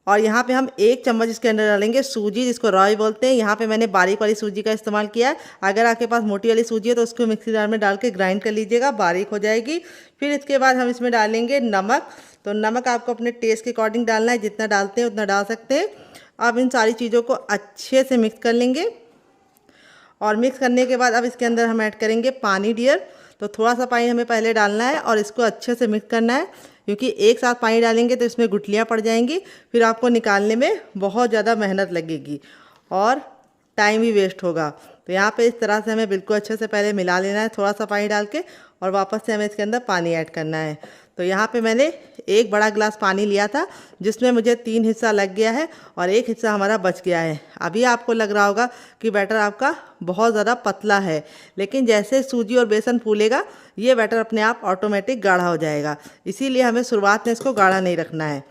और यहाँ पे हम 1 चम्मच इसके अंदर डालेंगे सूजी, जिसको रॉय बोलते हैं। यहाँ पे मैंने बारीक वाली सूजी का इस्तेमाल किया है। अगर आपके पास मोटी वाली सूजी है तो उसको मिक्सी जार में डाल के ग्राइंड कर लीजिएगा, बारीक हो जाएगी। फिर इसके बाद हम इसमें डालेंगे नमक। तो नमक आपको अपने टेस्ट के अकॉर्डिंग डालना है, जितना डालते हैं उतना डाल सकते हैं। अब इन सारी चीज़ों को अच्छे से मिक्स कर लेंगे। और मिक्स करने के बाद अब इसके अंदर हम ऐड करेंगे पानी डियर। तो थोड़ा सा पानी हमें पहले डालना है और इसको अच्छे से मिक्स करना है, क्योंकि एक साथ पानी डालेंगे तो इसमें गुठलियाँ पड़ जाएंगी, फिर आपको निकालने में बहुत ज़्यादा मेहनत लगेगी और टाइम भी वेस्ट होगा। तो यहाँ पे इस तरह से हमें बिल्कुल अच्छे से पहले मिला लेना है थोड़ा सा पानी डाल के, और वापस से हमें इसके अंदर पानी ऐड करना है। तो यहाँ पे मैंने 1 बड़ा गिलास पानी लिया था, जिसमें मुझे 3 हिस्सा लग गया है और 1 हिस्सा हमारा बच गया है। अभी आपको लग रहा होगा कि बैटर आपका बहुत ज़्यादा पतला है, लेकिन जैसे सूजी और बेसन फूलेगा ये बैटर अपने आप ऑटोमेटिक गाढ़ा हो जाएगा। इसीलिए हमें शुरुआत में इसको गाढ़ा नहीं रखना है।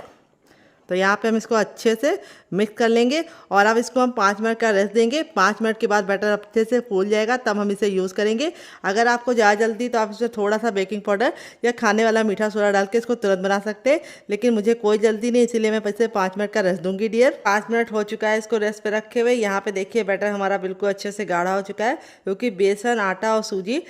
तो यहाँ पे हम इसको अच्छे से मिक्स कर लेंगे और अब इसको हम 5 मिनट का रेस्ट देंगे। 5 मिनट के बाद बैटर अच्छे से फूल जाएगा, तब हम इसे यूज़ करेंगे। अगर आपको ज़्यादा जल्दी तो आप इसमें थोड़ा सा बेकिंग पाउडर या खाने वाला मीठा सोडा डाल के इसको तुरंत बना सकते हैं, लेकिन मुझे कोई जल्दी नहीं, इसीलिए मैं इसे 5 मिनट का रेस्ट दूंगी डियर। 5 मिनट हो चुका है इसको रेस्ट पे रखे हुए। यहाँ पे देखिए बैटर हमारा बिल्कुल अच्छे से गाढ़ा हो चुका है, क्योंकि बेसन, आटा और सूजी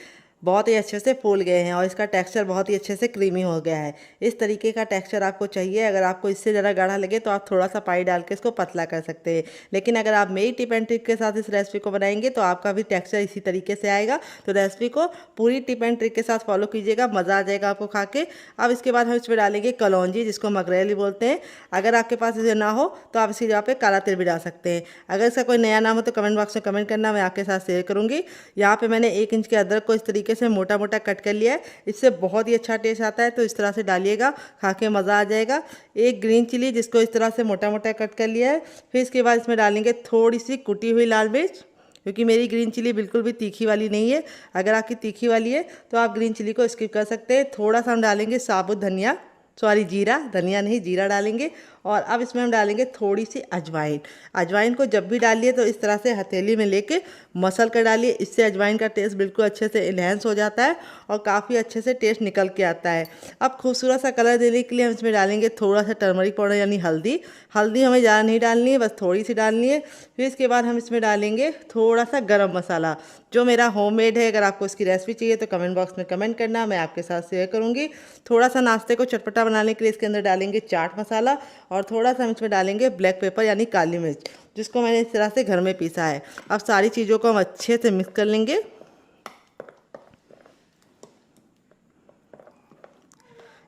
बहुत ही अच्छे से फूल गए हैं और इसका टेक्सचर बहुत ही अच्छे से क्रीमी हो गया है। इस तरीके का टेक्सचर आपको चाहिए। अगर आपको इससे ज़रा गाढ़ा लगे तो आप थोड़ा सा पानी डाल के इसको पतला कर सकते हैं, लेकिन अगर आप मेरी टिप एंड ट्रिक के साथ इस रेसिपी को बनाएंगे तो आपका भी टेक्सचर इसी तरीके से आएगा। तो रेसिपी को पूरी टिप एंड ट्रिक के साथ फॉलो कीजिएगा, मज़ा आ जाएगा आपको खा के। अब इसके बाद हम इसमें डालेंगे कलौंजी, जिसको मगरेली बोलते हैं। अगर आपके पास इसे ना हो तो आप इसकी जगह पे काला तिल भी डाल सकते हैं। अगर इसका कोई नया नाम हो तो कमेंट बॉक्स में कमेंट करना, मैं आपके साथ शेयर करूँगी। यहाँ पर मैंने 1 इंच के अदरक को इस तरीके से मोटा मोटा कट कर लिया है, इससे बहुत ही अच्छा टेस्ट आता है। तो इस तरह से डालिएगा, खा के मज़ा आ जाएगा। 1 ग्रीन चिली, जिसको इस तरह से मोटा मोटा कट कर लिया है। फिर इसके बाद इसमें डालेंगे थोड़ी सी कुटी हुई लाल मिर्च, क्योंकि मेरी ग्रीन चिली बिल्कुल भी तीखी वाली नहीं है। अगर आपकी तीखी वाली है तो आप ग्रीन चिली को स्किप कर सकते हैं। थोड़ा सा हम डालेंगे साबुत धनिया, सॉरी जीरा, धनिया नहीं जीरा डालेंगे। और अब इसमें हम डालेंगे थोड़ी सी अजवाइन। अजवाइन को जब भी डालिए तो इस तरह से हथेली में लेके मसल कर डालिए, इससे अजवाइन का टेस्ट बिल्कुल अच्छे से इन्हेंस हो जाता है और काफ़ी अच्छे से टेस्ट निकल के आता है। अब खूबसूरत सा कलर देने के लिए हम इसमें डालेंगे थोड़ा सा टर्मरिक पाउडर यानी हल्दी। हल्दी हमें ज़्यादा नहीं डालनी है, बस थोड़ी सी डालनी है। फिर इसके बाद हम इसमें डालेंगे थोड़ा सा गरम मसाला, जो मेरा होममेड है। अगर आपको इसकी रेसिपी चाहिए तो कमेंट बॉक्स में कमेंट करना, मैं आपके साथ शेयर करूँगी। थोड़ा सा नाश्ते को चटपटा बनाने के लिए इसके अंदर डालेंगे चाट मसाला और थोड़ा सा हम इसमें डालेंगे ब्लैक पेपर यानी काली मिर्च, जिसको मैंने इस तरह से घर में पीसा है। अब सारी चीज़ों को हम अच्छे से मिक्स कर लेंगे।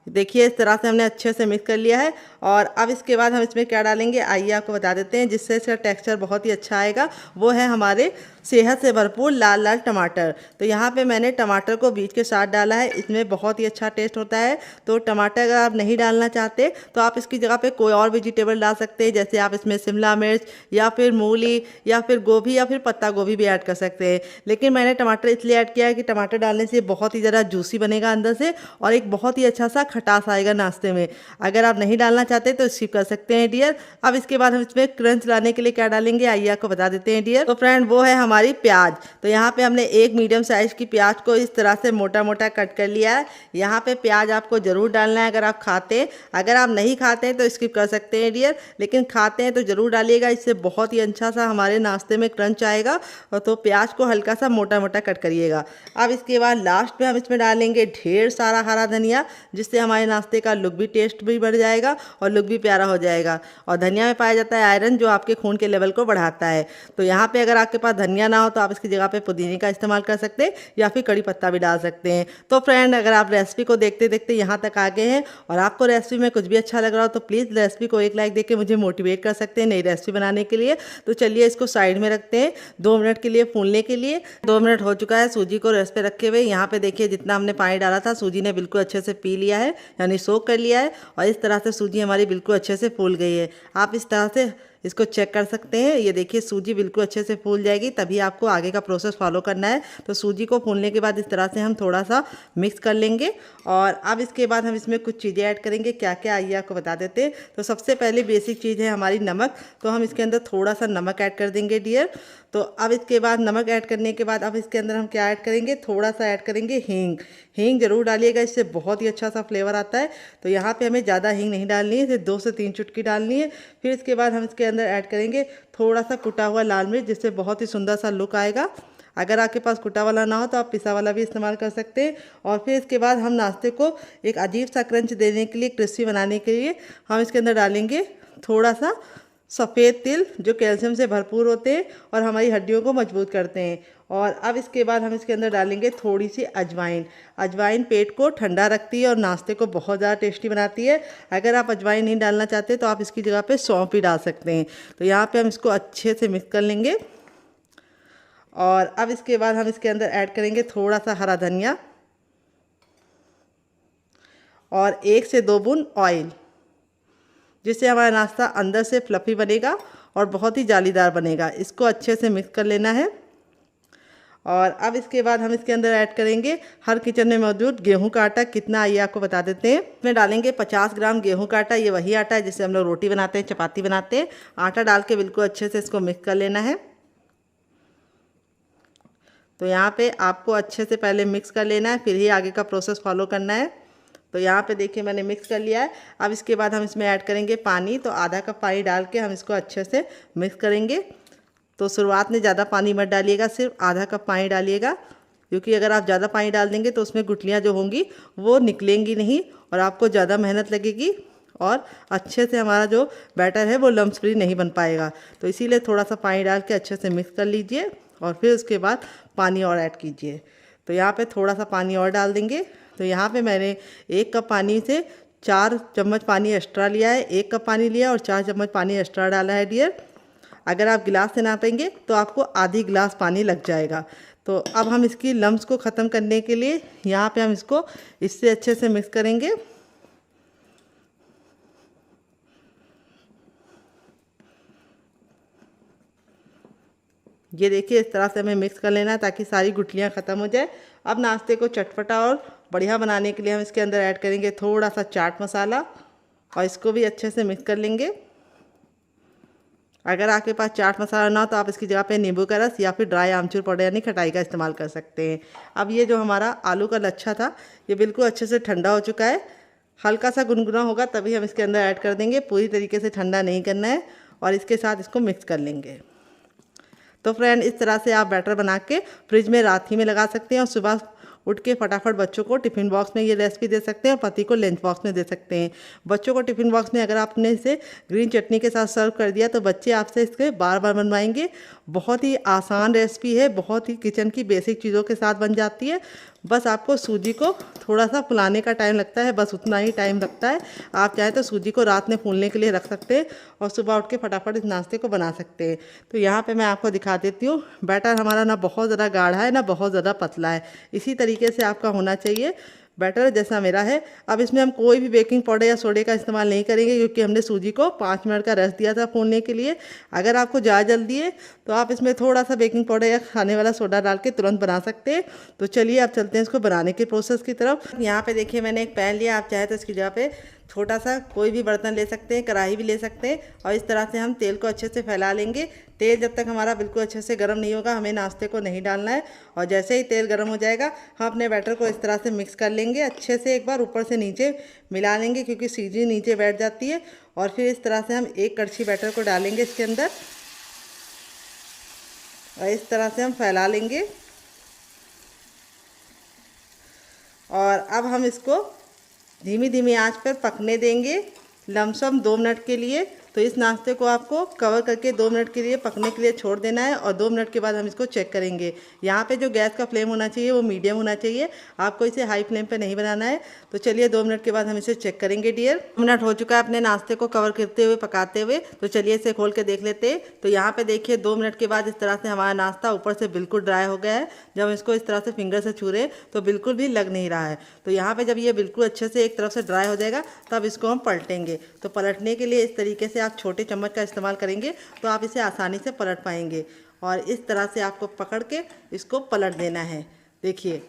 देखिए इस तरह से हमने अच्छे से मिक्स कर लिया है। और अब इसके बाद हम इसमें क्या डालेंगे आइए आपको बता देते हैं, जिससे इसका टेक्सचर बहुत ही अच्छा आएगा। वो है हमारे सेहत से भरपूर लाल लाल टमाटर। तो यहाँ पे मैंने टमाटर को बीज के साथ डाला है, इसमें बहुत ही अच्छा टेस्ट होता है। तो टमाटर अगर आप नहीं डालना चाहते तो आप इसकी जगह पे कोई और वेजिटेबल डाल सकते हैं, जैसे आप इसमें शिमला मिर्च या फिर मूली या फिर गोभी या फिर पत्ता गोभी भी ऐड कर सकते हैं। लेकिन मैंने टमाटर इसलिए ऐड किया है कि टमाटर डालने से बहुत ही ज़्यादा जूसी बनेगा अंदर से और एक बहुत ही अच्छा सा खटास आएगा नाश्ते में। अगर आप नहीं डालना चाहते तो स्किप कर सकते हैं डियर। अब इसके बाद हम इसमें क्रंच लाने के लिए क्या डालेंगे आइए आपको बता देते हैं डियर। तो फ्रेंड वो है हमारी प्याज। तो यहाँ पे हमने एक मीडियम साइज की प्याज को इस तरह से मोटा मोटा कट कर लिया है। यहाँ पे प्याज आपको जरूर डालना है अगर आप खाते हैं। अगर आप नहीं खाते हैं तो स्किप कर सकते हैं डियर, लेकिन खाते हैं तो जरूर डालिएगा, इससे बहुत ही अच्छा सा हमारे नाश्ते में क्रंच आएगा। और तो प्याज को हल्का सा मोटा मोटा कट करिएगा। अब इसके बाद लास्ट में हम इसमें डालेंगे ढेर सारा हरा धनिया, जिससे हमारे नाश्ते का लुक भी टेस्ट भी बढ़ जाएगा और लुक भी प्यारा हो जाएगा। और धनिया में पाया जाता है आयरन, जो आपके खून के लेवल को बढ़ाता है। तो यहाँ पे अगर आपके पास धनिया ना हो तो आप इसकी जगह पे पुदीने का इस्तेमाल कर सकते हैं या फिर कड़ी पत्ता भी डाल सकते हैं। तो फ्रेंड अगर आप रेसिपी को देखते देखते यहाँ तक आ गए हैं और आपको रेसिपी में कुछ भी अच्छा लग रहा हो तो प्लीज़ रेसिपी को एक लाइक देके मुझे मोटिवेट कर सकते हैं नई रेसिपी बनाने के लिए। तो चलिए इसको साइड में रखते हैं 2 मिनट के लिए फूलने के लिए। 2 मिनट हो चुका है सूजी को रेस्ट पे रखे हुए। यहाँ पे देखिए जितना हमने पानी डाला था सूजी ने बिल्कुल अच्छे से पी लिया है, यानी सोक कर लिया है। और इस तरह से सूजी हमारी बिल्कुल अच्छे से फूल गई है। आप इस तरह से इसको चेक कर सकते हैं। ये देखिए सूजी बिल्कुल अच्छे से फूल जाएगी, तभी आपको आगे का प्रोसेस फॉलो करना है। तो सूजी को फूलने के बाद इस तरह से हम थोड़ा सा मिक्स कर लेंगे। और अब इसके बाद हम इसमें कुछ चीज़ें ऐड करेंगे। क्या क्या आइए आपको बता देते हैं। तो सबसे पहले बेसिक चीज़ है हमारी नमक। तो हम इसके अंदर थोड़ा सा नमक ऐड कर देंगे डियर। तो अब इसके बाद नमक ऐड करने के बाद अब इसके अंदर हम क्या ऐड करेंगे, थोड़ा सा ऐड करेंगे हींग। हींग जरूर डालिएगा, इससे बहुत ही अच्छा सा फ्लेवर आता है। तो यहाँ पे हमें ज़्यादा हींग नहीं डालनी है, सिर्फ 2 से 3 चुटकी डालनी है। फिर इसके बाद हम इसके अंदर ऐड करेंगे थोड़ा सा कुटा हुआ लाल मिर्च, जिससे बहुत ही सुंदर सा लुक आएगा। अगर आपके पास कुटा वाला ना हो तो आप पिसा वाला भी इस्तेमाल कर सकते हैं। और फिर इसके बाद हम नाश्ते को एक अजीब सा क्रंच देने के लिए, क्रिस्पी बनाने के लिए हम इसके अंदर डालेंगे थोड़ा सा सफ़ेद तिल, जो कैल्शियम से भरपूर होते हैं और हमारी हड्डियों को मजबूत करते हैं। और अब इसके बाद हम इसके अंदर डालेंगे थोड़ी सी अजवाइन। अजवाइन पेट को ठंडा रखती है और नाश्ते को बहुत ज़्यादा टेस्टी बनाती है। अगर आप अजवाइन नहीं डालना चाहते तो आप इसकी जगह पे सौंफ भी डाल सकते हैं। तो यहाँ पे हम इसको अच्छे से मिक्स कर लेंगे। और अब इसके बाद हम इसके अंदर ऐड करेंगे थोड़ा सा हरा धनिया और 1 से 2 बूंद ऑयल, जिससे हमारा नाश्ता अंदर से फ्लफ़ी बनेगा और बहुत ही जालीदार बनेगा। इसको अच्छे से मिक्स कर लेना है। और अब इसके बाद हम इसके अंदर ऐड करेंगे हर किचन में मौजूद गेहूं का आटा। कितना आइए आपको बता देते हैं। इसमें डालेंगे 50 ग्राम गेहूं का आटा। ये वही आटा है जिससे हम लोग रोटी बनाते हैं, चपाती बनाते हैं। आटा डाल के बिल्कुल अच्छे से इसको मिक्स कर लेना है। तो यहाँ पे आपको अच्छे से पहले मिक्स कर लेना है, फिर ही आगे का प्रोसेस फॉलो करना है। तो यहाँ पे देखिए मैंने मिक्स कर लिया है। अब इसके बाद हम इसमें ऐड करेंगे पानी। तो आधा कप पानी डाल के हम इसको अच्छे से मिक्स करेंगे। तो शुरुआत में ज़्यादा पानी मत डालिएगा, सिर्फ आधा कप पानी डालिएगा, क्योंकि अगर आप ज़्यादा पानी डाल देंगे तो उसमें गुठलियाँ जो होंगी वो निकलेंगी नहीं और आपको ज़्यादा मेहनत लगेगी और अच्छे से हमारा जो बैटर है वो लम्स फ्री नहीं बन पाएगा। तो इसीलिए थोड़ा सा पानी डाल के अच्छे से मिक्स कर लीजिए और फिर उसके बाद पानी और ऐड कीजिए। तो यहाँ पे थोड़ा सा पानी और डाल देंगे। तो यहाँ पे मैंने 1 कप पानी से 4 चम्मच पानी एक्स्ट्रा लिया है। 1 कप पानी लिया और 4 चम्मच पानी एक्स्ट्रा डाला है डियर। अगर आप गिलास से नापेंगे तो आपको आधी गिलास पानी लग जाएगा। तो अब हम इसकी लम्स को ख़त्म करने के लिए यहाँ पे हम इसको इससे अच्छे से मिक्स करेंगे। ये देखिए इस तरह से हमें मिक्स कर लेना है ताकि सारी गुठलियाँ ख़त्म हो जाए। अब नाश्ते को चटपटा और बढ़िया बनाने के लिए हम इसके अंदर ऐड करेंगे थोड़ा सा चाट मसाला और इसको भी अच्छे से मिक्स कर लेंगे। अगर आपके पास चाट मसाला ना हो तो आप इसकी जगह पे नींबू का रस या फिर ड्राई आमचूर पाउडर यानी खटाई का इस्तेमाल कर सकते हैं। अब ये जो हमारा आलू का लच्छा था ये बिल्कुल अच्छे से ठंडा हो चुका है। हल्का सा गुनगुना होगा तभी हम इसके अंदर ऐड कर देंगे, पूरी तरीके से ठंडा नहीं करना है। और इसके साथ इसको मिक्स कर लेंगे। तो फ्रेंड इस तरह से आप बैटर बना के फ्रिज में रात ही में लगा सकते हैं और सुबह उठ के फटाफट बच्चों को टिफ़िन बॉक्स में ये रेसिपी दे सकते हैं और पति को लंच बॉक्स में दे सकते हैं। बच्चों को टिफ़िन बॉक्स में अगर आपने इसे ग्रीन चटनी के साथ सर्व कर दिया तो बच्चे आपसे इसके बार बार बनवाएंगे। बहुत ही आसान रेसिपी है, बहुत ही किचन की बेसिक चीज़ों के साथ बन जाती है। बस आपको सूजी को थोड़ा सा फुलाने का टाइम लगता है, बस उतना ही टाइम लगता है। आप चाहें तो सूजी को रात में फूलने के लिए रख सकते हैं और सुबह उठ के फटाफट इस नाश्ते को बना सकते हैं। तो यहाँ पे मैं आपको दिखा देती हूँ। बैटर हमारा ना बहुत ज़्यादा गाढ़ा है ना बहुत ज़्यादा पतला है, इसी तरीके से आपका होना चाहिए बैटर जैसा मेरा है। अब इसमें हम कोई भी बेकिंग पाउडर या सोडे का इस्तेमाल नहीं करेंगे क्योंकि हमने सूजी को 5 मिनट का रेस्ट दिया था फूलने के लिए। अगर आपको ज़्यादा जल्दी है तो आप इसमें थोड़ा सा बेकिंग पाउडर या खाने वाला सोडा डाल के तुरंत बना सकते हैं। तो चलिए अब चलते हैं इसको बनाने के प्रोसेस की तरफ। यहाँ पे देखिए मैंने एक पैन लिया, आप चाहे तो इसकी जगह पे छोटा सा कोई भी बर्तन ले सकते हैं, कढ़ाई भी ले सकते हैं। और इस तरह से हम तेल को अच्छे से फैला लेंगे। तेल जब तक हमारा बिल्कुल अच्छे से गर्म नहीं होगा हमें नाश्ते को नहीं डालना है। और जैसे ही तेल गर्म हो जाएगा हम अपने बैटर को इस तरह से मिक्स कर लेंगे, अच्छे से एक बार ऊपर से नीचे मिला लेंगे क्योंकि सूजी नीचे बैठ जाती है। और फिर इस तरह से हम एक कड़छी बैटर को डालेंगे इसके अंदर और इस तरह से हम फैला लेंगे। और अब हम इसको धीमी धीमी आंच पर पकने देंगे लमसम 2 मिनट के लिए। तो इस नाश्ते को आपको कवर करके 2 मिनट के लिए पकने के लिए छोड़ देना है और 2 मिनट के बाद हम इसको चेक करेंगे। यहाँ पे जो गैस का फ्लेम होना चाहिए वो मीडियम होना चाहिए, आपको इसे हाई फ्लेम पे नहीं बनाना है। तो चलिए 2 मिनट के बाद हम इसे चेक करेंगे डियर। 2 मिनट हो चुका है अपने नाश्ते को कवर करते हुए पकाते हुए, तो चलिए इसे खोल के देख लेते हैं। तो यहाँ पे देखिए 2 मिनट के बाद इस तरह से हमारा नाश्ता ऊपर से बिल्कुल ड्राई हो गया है। जब हम इसको इस तरह से फिंगर से छू रहे तो बिल्कुल भी लग नहीं रहा है। तो यहाँ पे जब ये बिल्कुल अच्छे से एक तरफ से ड्राई हो जाएगा तब इसको हम पलटेंगे। तो पलटने के लिए इस तरीके से आप छोटे चम्मच का इस्तेमाल करेंगे तो आप इसे आसानी से पलट पाएंगे। और इस तरह से आपको पकड़ के इसको पलट देना है। देखिए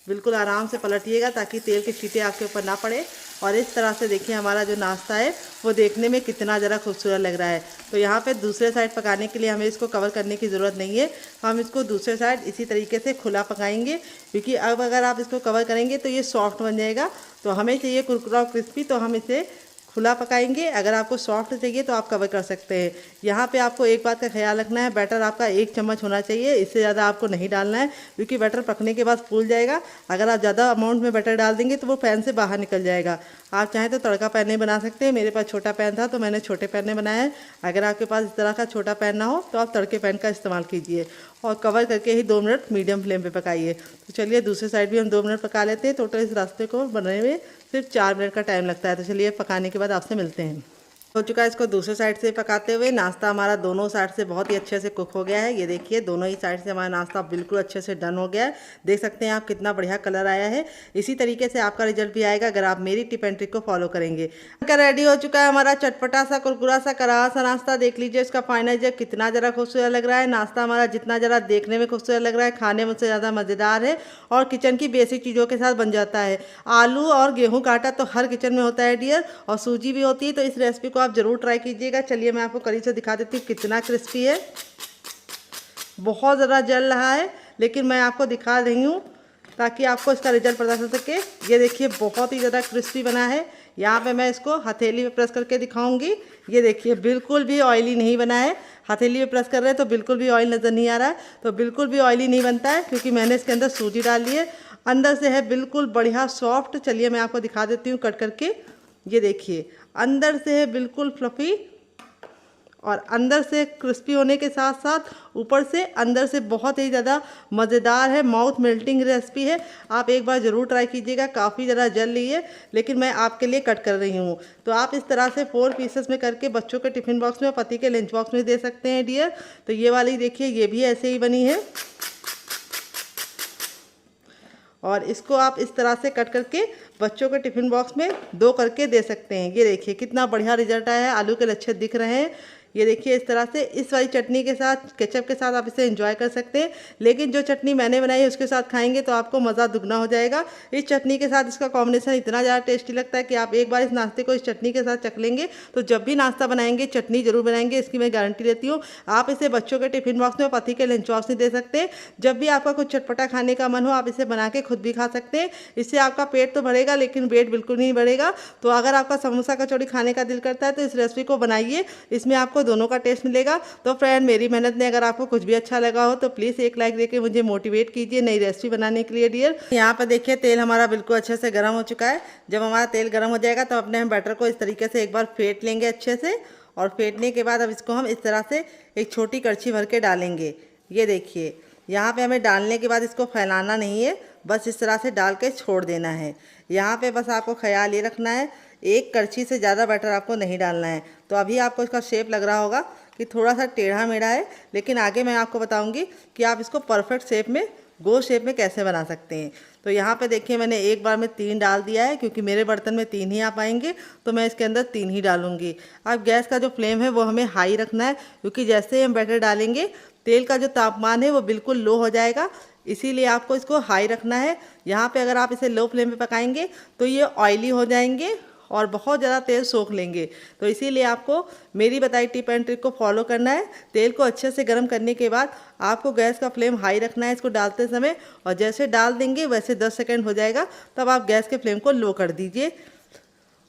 बिल्कुल आराम से पलटिएगा ताकि तेल के छींटे आपके ऊपर ना पड़े। और इस तरह से देखिए हमारा जो नाश्ता है वो देखने में कितना ज़रा खूबसूरत लग रहा है। तो यहाँ पे दूसरे साइड पकाने के लिए हमें इसको कवर करने की ज़रूरत नहीं है, हम इसको दूसरे साइड इसी तरीके से खुला पकाएंगे क्योंकि अब अगर आप इसको कवर करेंगे तो ये सॉफ्ट बन जाएगा। तो हमें चाहिए कुरकुरा और क्रिस्पी, तो हम इसे खुला पकाएंगे। अगर आपको सॉफ्ट चाहिए तो आप कवर कर सकते हैं। यहाँ पे आपको एक बात का ख्याल रखना है, बैटर आपका 1 चम्मच होना चाहिए, इससे ज़्यादा आपको नहीं डालना है क्योंकि बैटर पकने के बाद फूल जाएगा। अगर आप ज़्यादा अमाउंट में बैटर डाल देंगे तो वो पैन से बाहर निकल जाएगा। आप चाहें तो तड़का पैन नहीं बना सकते हैं, मेरे पास छोटा पैन था तो मैंने छोटे पैन में बनाया है। अगर आपके पास इस तरह का छोटा पैन ना हो तो आप तड़के पैन का इस्तेमाल कीजिए और कवर करके ही 2 मिनट मीडियम फ्लेम पे पकाइए। तो चलिए दूसरे साइड भी हम 2 मिनट पका लेते हैं। टोटल इस रास्ते को बनने में सिर्फ 4 मिनट का टाइम लगता है। तो चलिए पकाने के बाद आपसे मिलते हैं। हो चुका है इसको दूसरे साइड से पकाते हुए। नाश्ता हमारा दोनों साइड से बहुत ही अच्छे से कुक हो गया है। ये देखिए दोनों ही साइड से हमारा नाश्ता बिल्कुल अच्छे से डन हो गया है। देख सकते हैं आप कितना बढ़िया कलर आया है। इसी तरीके से आपका रिजल्ट भी आएगा अगर आप मेरी टिप एंड ट्रिक को फॉलो करेंगे। रेडी हो चुका है हमारा चटपटा सा कुरकुरा सा करारा सा नाश्ता। देख लीजिए इसका फाइनल रिजल्ट कितना ज़रा खूबसूरत लग रहा है। नाश्ता हमारा जितना ज़रा देखने में खूबसूरत लग रहा है खाने में उससे ज़्यादा मज़ेदार है और किचन की बेसिक चीज़ों के साथ बन जाता है। आलू और गेहूँ का आटा तो हर किचन में होता है डियर, और सूजी भी होती है। तो इस रेसिपी को आप ज़रूर ट्राई कीजिए। चलिए मैं आपको करीब से दिखा देती हूँ कितना क्रिस्पी है। बहुत ज़्यादा जल रहा है लेकिन मैं आपको दिखा रही हूँ ताकि आपको इसका रिजल्ट पता चल सके। ये देखिए बहुत ही ज़्यादा क्रिस्पी बना है। यहाँ पे मैं इसको हथेली पे प्रेस करके दिखाऊंगी। ये देखिए बिल्कुल भी ऑयली नहीं बना है। हथेली पे प्रेस कर रहे हैं तो बिल्कुल भी ऑयल नज़र नहीं आ रहा है। तो बिल्कुल भी ऑयली नहीं बनता है क्योंकि मैंने इसके अंदर सूजी डाल ली है। अंदर से है बिल्कुल बढ़िया सॉफ्ट। चलिए मैं आपको दिखा देती हूँ कट करके। ये देखिए अंदर से है बिल्कुल फ्लफ़ी और अंदर से क्रिस्पी होने के साथ साथ ऊपर से अंदर से बहुत ही ज़्यादा मज़ेदार है। माउथ मेल्टिंग रेसिपी है, आप एक बार ज़रूर ट्राई कीजिएगा। काफ़ी ज़्यादा जल रही है लेकिन मैं आपके लिए कट कर रही हूँ। तो आप इस तरह से 4 पीसेस में करके बच्चों के टिफ़िन बॉक्स में, पति के लंच बॉक्स में दे सकते हैं डियर। तो ये वाली देखिए ये भी ऐसे ही बनी है और इसको आप इस तरह से कट करके बच्चों के टिफ़िन बॉक्स में 2 करके दे सकते हैं। ये देखिए कितना बढ़िया रिजल्ट आया है। आलू के लच्छे दिख रहे हैं। ये देखिए इस तरह से इस वाली चटनी के साथ, केचप के साथ आप इसे एंजॉय कर सकते हैं। लेकिन जो चटनी मैंने बनाई है उसके साथ खाएंगे तो आपको मज़ा दुगना हो जाएगा। इस चटनी के साथ इसका कॉम्बिनेशन इतना ज़्यादा टेस्टी लगता है कि आप एक बार इस नाश्ते को इस चटनी के साथ चख लेंगे तो जब भी नाश्ता बनाएंगे चटनी जरूर बनाएंगे, इसकी मैं गारंटी देती हूँ। आप इसे बच्चों के टिफिन बॉक्स में, पति के लंच बॉक्स में दे सकते हैं। जब भी आपका कुछ चटपटा खाने का मन हो आप इसे बना के खुद भी खा सकते हैं। इससे आपका पेट तो भरेगा लेकिन वेट बिल्कुल नहीं बढ़ेगा। तो अगर आपका समोसा कचौड़ी खाने का दिल करता है तो इस रेसिपी को बनाइए, इसमें आपको दोनों का टेस्ट मिलेगा। तो फ्रेंड, मेरी मेहनत ने अगर आपको कुछ भी अच्छा लगा हो तो प्लीज़ एक लाइक देके मुझे मोटिवेट कीजिए नई रेसिपी बनाने के लिए डियर। यहाँ पर देखिए तेल हमारा बिल्कुल अच्छे से गर्म हो चुका है। जब हमारा तेल गर्म हो जाएगा तो अपने हम बैटर को इस तरीके से एक बार फेंट लेंगे अच्छे से, और फेंटने के बाद अब इसको हम इस तरह से एक छोटी कड़छी भर के डालेंगे। ये देखिए यहाँ पे हमें डालने के बाद इसको फैलाना नहीं है, बस इस तरह से डाल के छोड़ देना है। यहाँ पे बस आपको ख्याल ये रखना है एक कड़छी से ज़्यादा बैटर आपको नहीं डालना है। तो अभी आपको इसका शेप लग रहा होगा कि थोड़ा सा टेढ़ा मेढ़ा है, लेकिन आगे मैं आपको बताऊंगी कि आप इसको परफेक्ट शेप में, गोल शेप में कैसे बना सकते हैं। तो यहाँ पे देखिए मैंने एक बार में 3 डाल दिया है, क्योंकि मेरे बर्तन में 3 ही आ पाएंगे तो मैं इसके अंदर 3 ही डालूंगी। अब गैस का जो फ्लेम है वो हमें हाई रखना है, क्योंकि जैसे ही हम बैटर डालेंगे तेल का जो तापमान है वो बिल्कुल लो हो जाएगा, इसीलिए आपको इसको हाई रखना है। यहाँ पे अगर आप इसे लो फ्लेम पे पकाएंगे तो ये ऑयली हो जाएंगे और बहुत ज़्यादा तेल सोख लेंगे। तो इसीलिए आपको मेरी बताई टिप एंड ट्रिक को फॉलो करना है। तेल को अच्छे से गर्म करने के बाद आपको गैस का फ्लेम हाई रखना है इसको डालते समय, और जैसे डाल देंगे वैसे 10 सेकंड हो जाएगा, तब आप गैस के फ्लेम को लो कर दीजिए।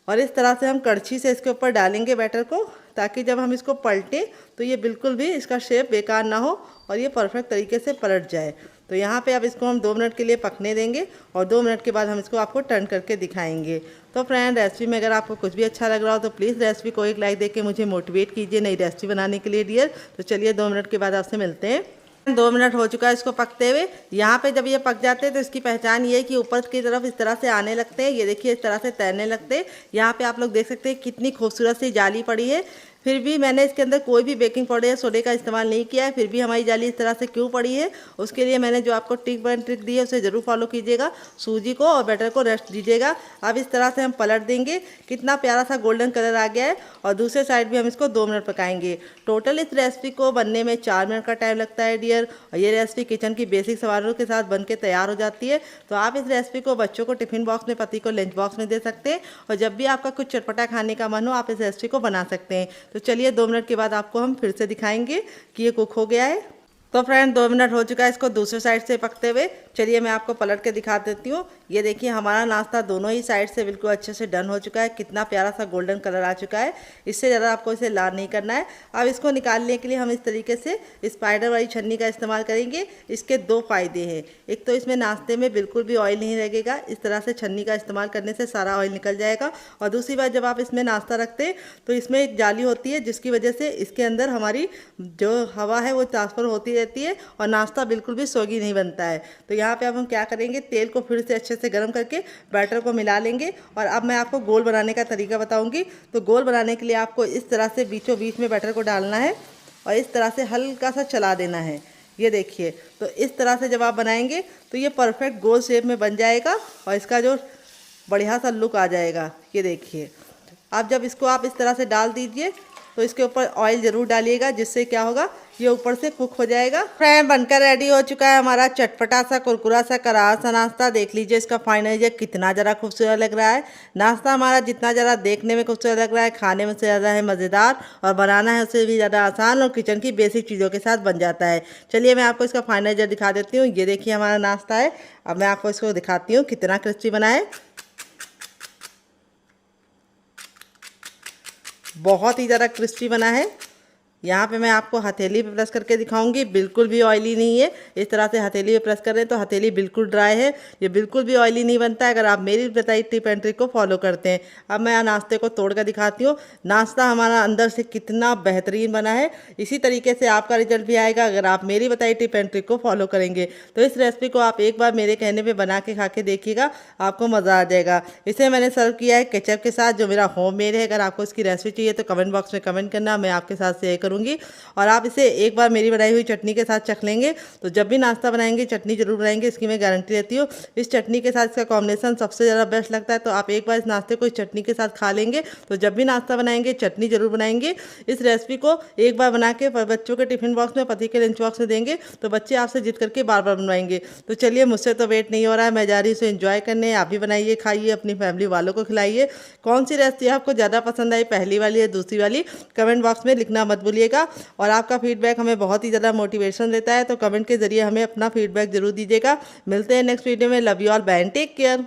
और इस तरह से हम कड़छी से इसके ऊपर डालेंगे बैटर को, ताकि जब हम इसको पलटें तो ये बिल्कुल भी इसका शेप बेकार ना हो और ये परफेक्ट तरीके से पलट जाए। तो यहाँ पे अब इसको हम 2 मिनट के लिए पकने देंगे और 2 मिनट के बाद हम इसको आपको टर्न करके दिखाएंगे। तो फ्रेंड, रेसिपी में अगर आपको कुछ भी अच्छा लग रहा हो तो प्लीज़ रेसिपी को एक लाइक देके मुझे मोटिवेट कीजिए नई रेसिपी बनाने के लिए डियर। तो चलिए 2 मिनट के बाद आपसे मिलते हैं। 2 मिनट हो चुका है इसको पकते हुए। यहाँ पे जब ये पक जाते हैं तो इसकी पहचान ये है कि ऊपर की तरफ इस तरह से आने लगते हैं। ये देखिए इस तरह से तैरने लगते हैं। यहाँ पे आप लोग देख सकते हैं कितनी खूबसूरत सी जाली पड़ी है। फिर भी मैंने इसके अंदर कोई भी बेकिंग पाउडर या सोडे का इस्तेमाल नहीं किया है। फिर भी हमारी जाली इस तरह से क्यों पड़ी है, उसके लिए मैंने जो आपको टिप एंड ट्रिक दी है उसे ज़रूर फॉलो कीजिएगा। सूजी को और बैटर को रेस्ट दीजिएगा। अब इस तरह से हम पलट देंगे। कितना प्यारा सा गोल्डन कलर आ गया है। और दूसरे साइड भी हम इसको 2 मिनट पकाएंगे। टोटल इस रेसिपी को बनने में 4 मिनट का टाइम लगता है डियर। और ये रेसिपी किचन की बेसिक सामानों के साथ बन के तैयार हो जाती है। तो आप इस रेसिपी को बच्चों को टिफिन बॉक्स में, पति को लंच बॉक्स में दे सकते हैं। और जब भी आपका कुछ चटपटा खाने का मन हो आप इस रेसिपी को बना सकते हैं। तो चलिए 2 मिनट के बाद आपको हम फिर से दिखाएंगे कि ये कुक हो गया है। तो फ्रेंड 2 मिनट हो चुका है इसको दूसरे साइड से पकते हुए। चलिए मैं आपको पलट के दिखा देती हूँ। ये देखिए हमारा नाश्ता दोनों ही साइड से बिल्कुल अच्छे से डन हो चुका है। कितना प्यारा सा गोल्डन कलर आ चुका है। इससे ज़्यादा आपको इसे लाल नहीं करना है। अब इसको निकालने के लिए हम इस तरीके से स्पाइडर वाली छन्नी का इस्तेमाल करेंगे। इसके 2 फायदे हैं। एक तो इसमें नाश्ते में बिल्कुल भी ऑयल नहीं लगेगा, इस तरह से छन्नी का इस्तेमाल करने से सारा ऑयल निकल जाएगा। और दूसरी बात, जब आप इसमें नाश्ता रखते हैं तो इसमें एक जाली होती है जिसकी वजह से इसके अंदर हमारी जो हवा है वो ट्रांसफ़र होती रहती है और नाश्ता बिल्कुल भी सोगी नहीं बनता है। तो यहाँ पे अब हम क्या करेंगे, तेल को फिर से अच्छे से गर्म करके बैटर को मिला लेंगे। और अब मैं आपको गोल बनाने का तरीका बताऊंगी। तो गोल बनाने के लिए आपको इस तरह से बीचों बीच में बैटर को डालना है और इस तरह से हल्का सा चला देना है। ये देखिए, तो इस तरह से जब आप बनाएंगे तो ये परफेक्ट गोल शेप में बन जाएगा और इसका जो बढ़िया सा लुक आ जाएगा। ये देखिए, अब जब इसको आप इस तरह से डाल दीजिए तो इसके ऊपर ऑयल ज़रूर डालिएगा, जिससे क्या होगा, ये ऊपर से कुक हो जाएगा। फ्रेंड, बनकर रेडी हो चुका है हमारा चटपटा सा, कुरकुरा सा, करारा सा नाश्ता। देख लीजिए इसका फाइनल ये कितना ज़रा खूबसूरत लग रहा है। नाश्ता हमारा जितना ज़रा देखने में खूबसूरत लग रहा है, खाने में से ज़्यादा है मज़ेदार, और बनाना है उससे भी ज़्यादा आसान, और किचन की बेसिक चीज़ों के साथ बन जाता है। चलिए मैं आपको इसका फाइनल जब दिखा देती हूँ। ये देखिए हमारा नाश्ता है। अब मैं आपको इसको दिखाती हूँ कितना क्रिस्पी बना है। बहुत ही ज़्यादा क्रिस्पी बना है। यहाँ पे मैं आपको हथेली पे प्रेस करके दिखाऊंगी, बिल्कुल भी ऑयली नहीं है। इस तरह से हथेली पे प्रेस कर रहे हैं तो हथेली बिल्कुल ड्राई है। ये बिल्कुल भी ऑयली नहीं बनता है अगर आप मेरी बताई टिप एंड ट्रिक को फॉलो करते हैं। अब मैं नाश्ते को तोड़ कर दिखाती हूँ। नाश्ता हमारा अंदर से कितना बेहतरीन बना है। इसी तरीके से आपका रिजल्ट भी आएगा अगर आप मेरी बताई टिप एंड ट्रिक को फॉलो करेंगे। तो इस रेसिपी को आप एक बार मेरे कहने पर बना के खा के देखिएगा, आपको मज़ा आ जाएगा। इसे मैंने सर्व किया है केचप के साथ, जो मेरा होममेड है। अगर आपको इसकी रेसिपी चाहिए तो कमेंट बॉक्स में कमेंट करना, मैं आपके साथ शेयर करूँगी। करूँगी। और आप इसे एक बार मेरी बनाई हुई चटनी के साथ चख लेंगे तो जब भी नाश्ता बनाएंगे चटनी जरूर बनाएंगे, इसकी मैं गारंटी देती हूँ। इस चटनी के साथ इसका कॉम्बिनेशन सबसे ज़्यादा बेस्ट लगता है। तो आप एक बार इस नाश्ते को इस चटनी के साथ खा लेंगे तो जब भी नाश्ता बनाएंगे चटनी जरूर बनाएंगे। इस रेसिपी को एक बार बना के बच्चों के टिफिन बॉक्स में, पति के लंच बॉक्स में देंगे तो बच्चे आपसे जिद करके बार बार बनवाएंगे। तो चलिए, मुझसे तो वेट नहीं हो रहा है, मैं जा रही हूँ इसे एंजॉय करने। आप भी बनाइए, खाइए, अपनी फैमिली वालों को खिलाइए। कौन सी रेसिपी आपको ज़्यादा पसंद आई, पहली वाली या दूसरी वाली, कमेंट बॉक्स में लिखना मत भूलिएगा। और आपका फीडबैक हमें बहुत ही ज़्यादा मोटिवेशन देता है, तो कमेंट के जरिए हमें अपना फीडबैक जरूर दीजिएगा। मिलते हैं नेक्स्ट वीडियो में। Love you all, bye and take care.